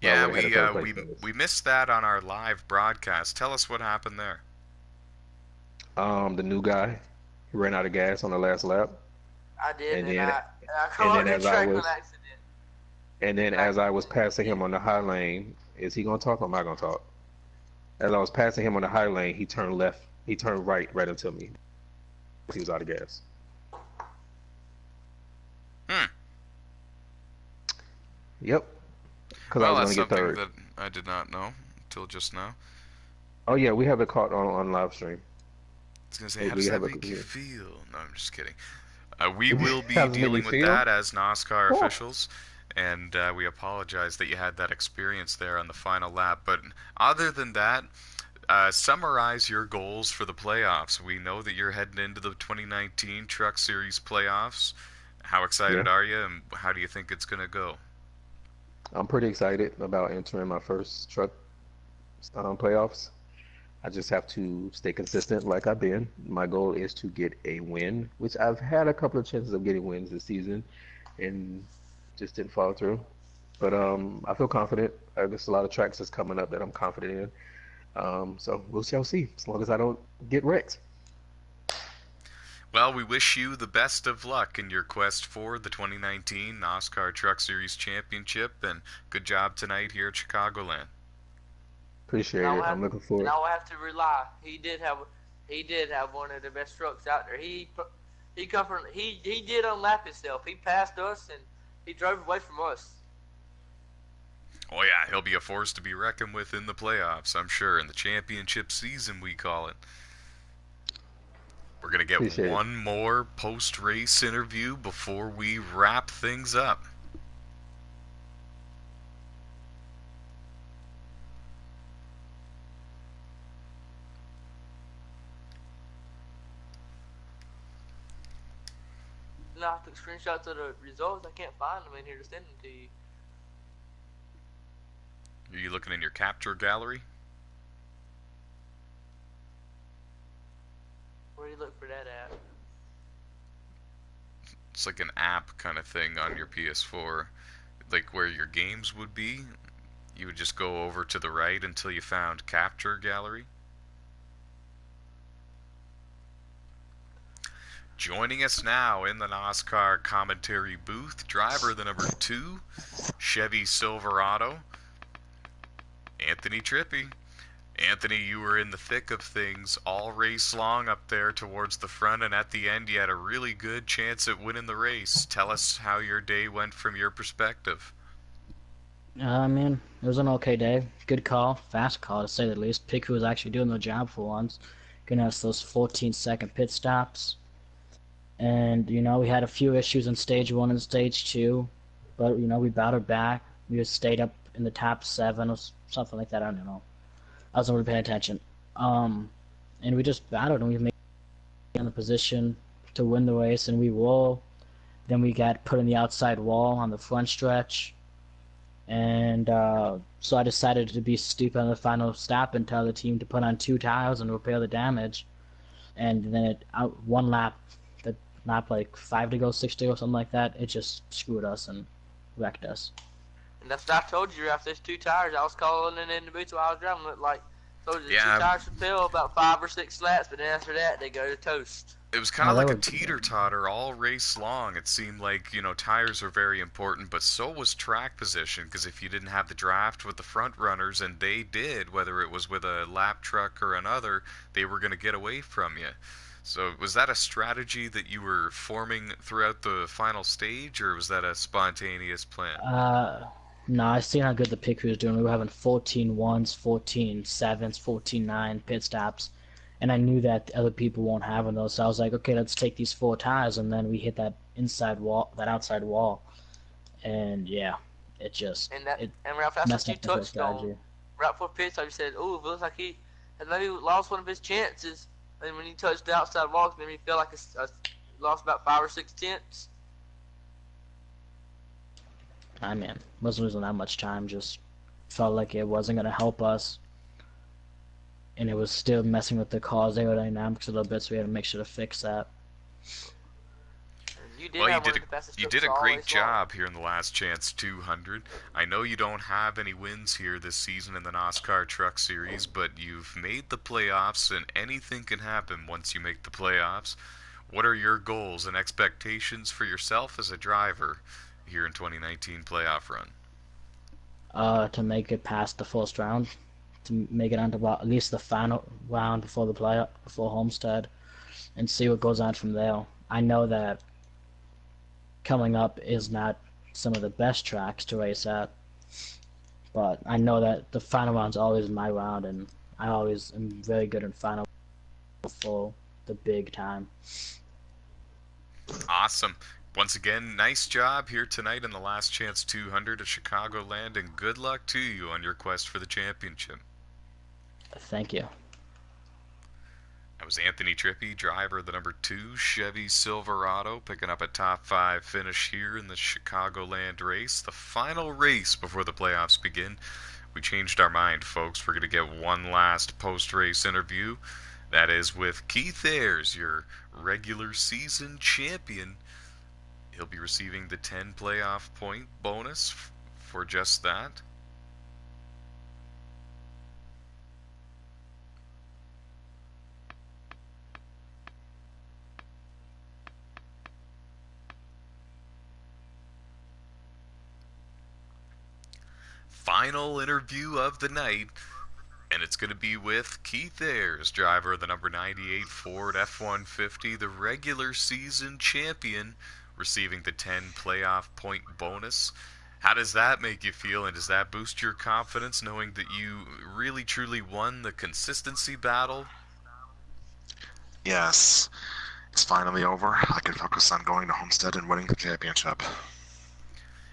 Yeah, we missed that on our live broadcast. Tell us what happened there. The new guy, he ran out of gas on the last lap. I did, and I caught in track with an accident. And then as I was passing him on the high lane, is he gonna talk or am I gonna talk? As I was passing him on the high lane, he turned left. He turned right into me. He was out of gas. Yep. Because I was going to get third. That I did not know until just now. Oh yeah, we have it caught on live stream. I was going to say, how does that make you feel? No, I'm just kidding. We will be dealing with that as NOSSCAR officials, and we apologize that you had that experience there on the final lap. But other than that, summarize your goals for the playoffs. We know that you're heading into the 2019 Truck Series playoffs. How excited are you, and how do you think it's going to go? I'm pretty excited about entering my first truck playoffs. I just have to stay consistent like I've been. My goal is to get a win, which I've had a couple of chances of getting wins this season and just didn't follow through. But I feel confident. There's a lot of tracks that's coming up that I'm confident in. So we shall see, as long as I don't get wrecked. Well, we wish you the best of luck in your quest for the 2019 NASCAR Truck Series Championship, and good job tonight here at Chicagoland. Appreciate it. I'm looking forward. And I'll have to rely. He did have one of the best trucks out there. He did unlap himself. He passed us and he drove away from us. Oh yeah, he'll be a force to be reckoned with in the playoffs, I'm sure. In the championship season, we call it. We're going to get one more post-race interview before we wrap things up. No, I took screenshots of the results. I can't find them in here to send them to you. Are you looking in your capture gallery? Where do you look for that at? It's like an app kind of thing on your PS4. Like where your games would be. You would just go over to the right until you found capture gallery. Joining us now in the NASCAR commentary booth, driver the number 2 Chevy Silverado, Anthony Trippi. Anthony, you were in the thick of things all race long up there towards the front, and at the end you had a really good chance at winning the race. Tell us how your day went from your perspective. Man, it was an okay day. Good call, fast call to say the least. Pick was actually doing the job for once. Gonna have those 14-second pit stops. And, we had a few issues in stage 1 and stage 2, but, we battled back. We just stayed up in the top 7 or something like that, I don't know. I wasn't really paying attention. And we just battled, and we made in the position to win the race, and we won. Then we got put in the outside wall on the front stretch. And so I decided to be stupid on the final stop and tell the team to put on 2 tires and repair the damage. And then one lap, like 5 to go, 6 to go, something like that, it just screwed us and wrecked us. And that's what I told you after those 2 tires. I was calling it in the booth while I was driving. Looked So the two Yeah, tires should fail about 5 or 6 laps, but then after that they go to toast. it was kind Oh, of that like a was teeter-totter all race long. It seemed like, tires are very important, but so was track position, because if you didn't have the draft with the front runners, and they did, whether it was with a lap truck or another, they were going to get away from you. So was that a strategy that you were forming throughout the final stage, or was that a spontaneous plan? no, I seen how good the pit crew was doing. We were having 14 ones, 14 sevens, 14 nine pit stops, and I knew that other people won't have those. So I was like, okay, let's take these 4 tires, and then we hit that outside wall, and yeah, it just And Ralph, that's what messed you up the whole touched on. strategy. Right before pit stop, you said, "Oh, it looks like he has maybe lost one of his chances." And when he touched the outside walls, maybe he felt like he lost about 5 or 6 tenths. I mean, wasn't losing that much time. Just felt like it wasn't gonna help us, and it was still messing with the car's aerodynamics a little bit. So we had to make sure to fix that. And you did Well, have one of the fastest you trips did a all great race long. job here in the Last Chance 200. I know you don't have any wins here this season in the NOSSCAR Truck Series, but you've made the playoffs, and anything can happen once you make the playoffs. What are your goals and expectations for yourself as a driver here in 2019 playoff run? To make it past the first round, to make it onto about at least the final round before the playoff, before Homestead, and see what goes on from there. I know that coming up is not some of the best tracks to race at, but I know that the final round's always my round, and I always am very good in final for the big time. Awesome. Once again, nice job here tonight in the Last Chance 200 at Chicagoland, and good luck to you on your quest for the championship. Thank you. That was Anthony Trippi, driver of the number 2 Chevy Silverado, picking up a top 5 finish here in the Chicagoland race, the final race before the playoffs begin. We changed our mind, folks. We're going to get one last post-race interview. That is with Keith Ayers, your regular season champion. He'll be receiving the 10 playoff point bonus for just that. Final interview of the night, and it's going to be with Keith Ayers, driver of the number 98 Ford F-150, the regular season champion, receiving the 10 playoff point bonus. How does that make you feel, and does that boost your confidence knowing that you really truly won the consistency battle? Yes, it's finally over. I can focus on going to Homestead and winning the championship.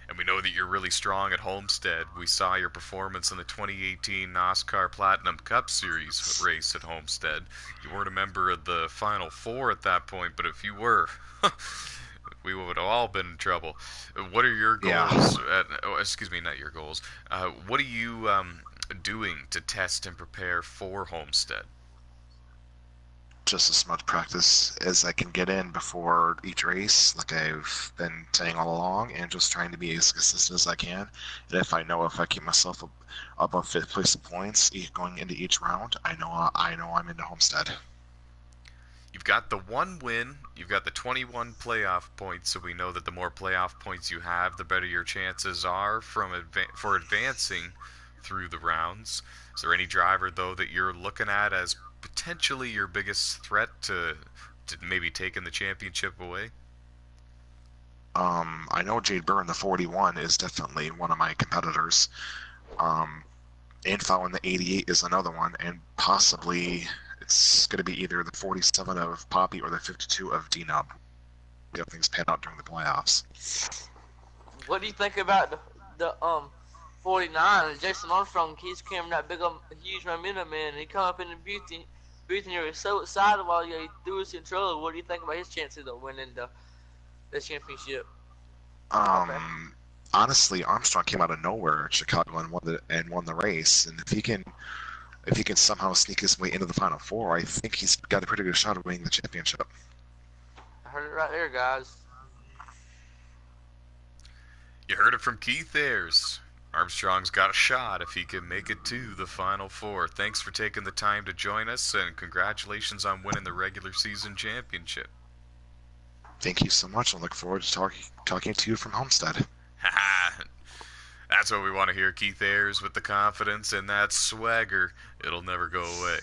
And we know that you're really strong at Homestead. We saw your performance in the 2018 NASCAR Platinum Cup Series race at Homestead. You weren't a member of the Final Four at that point, but if you were, we would have all been in trouble. What are your goals? Yeah. Excuse me, not your goals. What are you doing to test and prepare for Homestead? Just as much practice as I can get in before each race, like I've been saying all along, and just trying to be as consistent as I can. And if I keep myself above 5th place in points going into each round, I know I'm into Homestead. You've got the 1 win, you've got the 21 playoff points, so we know that the more playoff points you have, the better your chances are for advancing through the rounds. Is there any driver, though, that you're looking at as potentially your biggest threat to maybe taking the championship away? I know Jade Burr in the 41 is definitely one of my competitors. Info in the 88 is another one, and possibly it's going to be either the 47 of Poppy or the 52 of D-Nub. See how things pan out during the playoffs. What do you think about the 49? Jason Armstrong, he's carrying that huge momentum, man. And he come up in the booth and you were so excited while he threw his controller. What do you think about his chances of winning the championship? Honestly, Armstrong came out of nowhere at Chicago and won the race. And if he can somehow sneak his way into the Final Four, I think he's got a pretty good shot of winning the championship. I heard it right there, guys. You heard it from Keith Ayers, Armstrong's got a shot if he can make it to the Final Four. Thanks for taking the time to join us, and congratulations on winning the regular season championship. Thank you so much. I look forward to talking to you from Homestead. Haha. That's what we want to hear, Keith Ayers, with the confidence and that swagger. It'll never go away.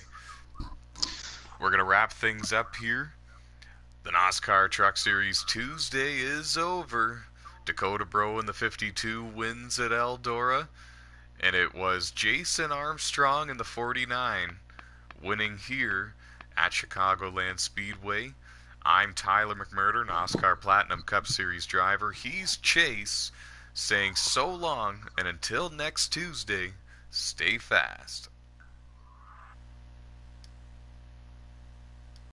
We're going to wrap things up here. The NASCAR Truck Series Tuesday is over. Dakota Bro in the 52 wins at Eldora. And it was Jason Armstrong in the 49 winning here at Chicagoland Speedway. I'm Tyler McMurder, NASCAR Platinum Cup Series driver. He's Chase, saying so long, and until next Tuesday, stay fast.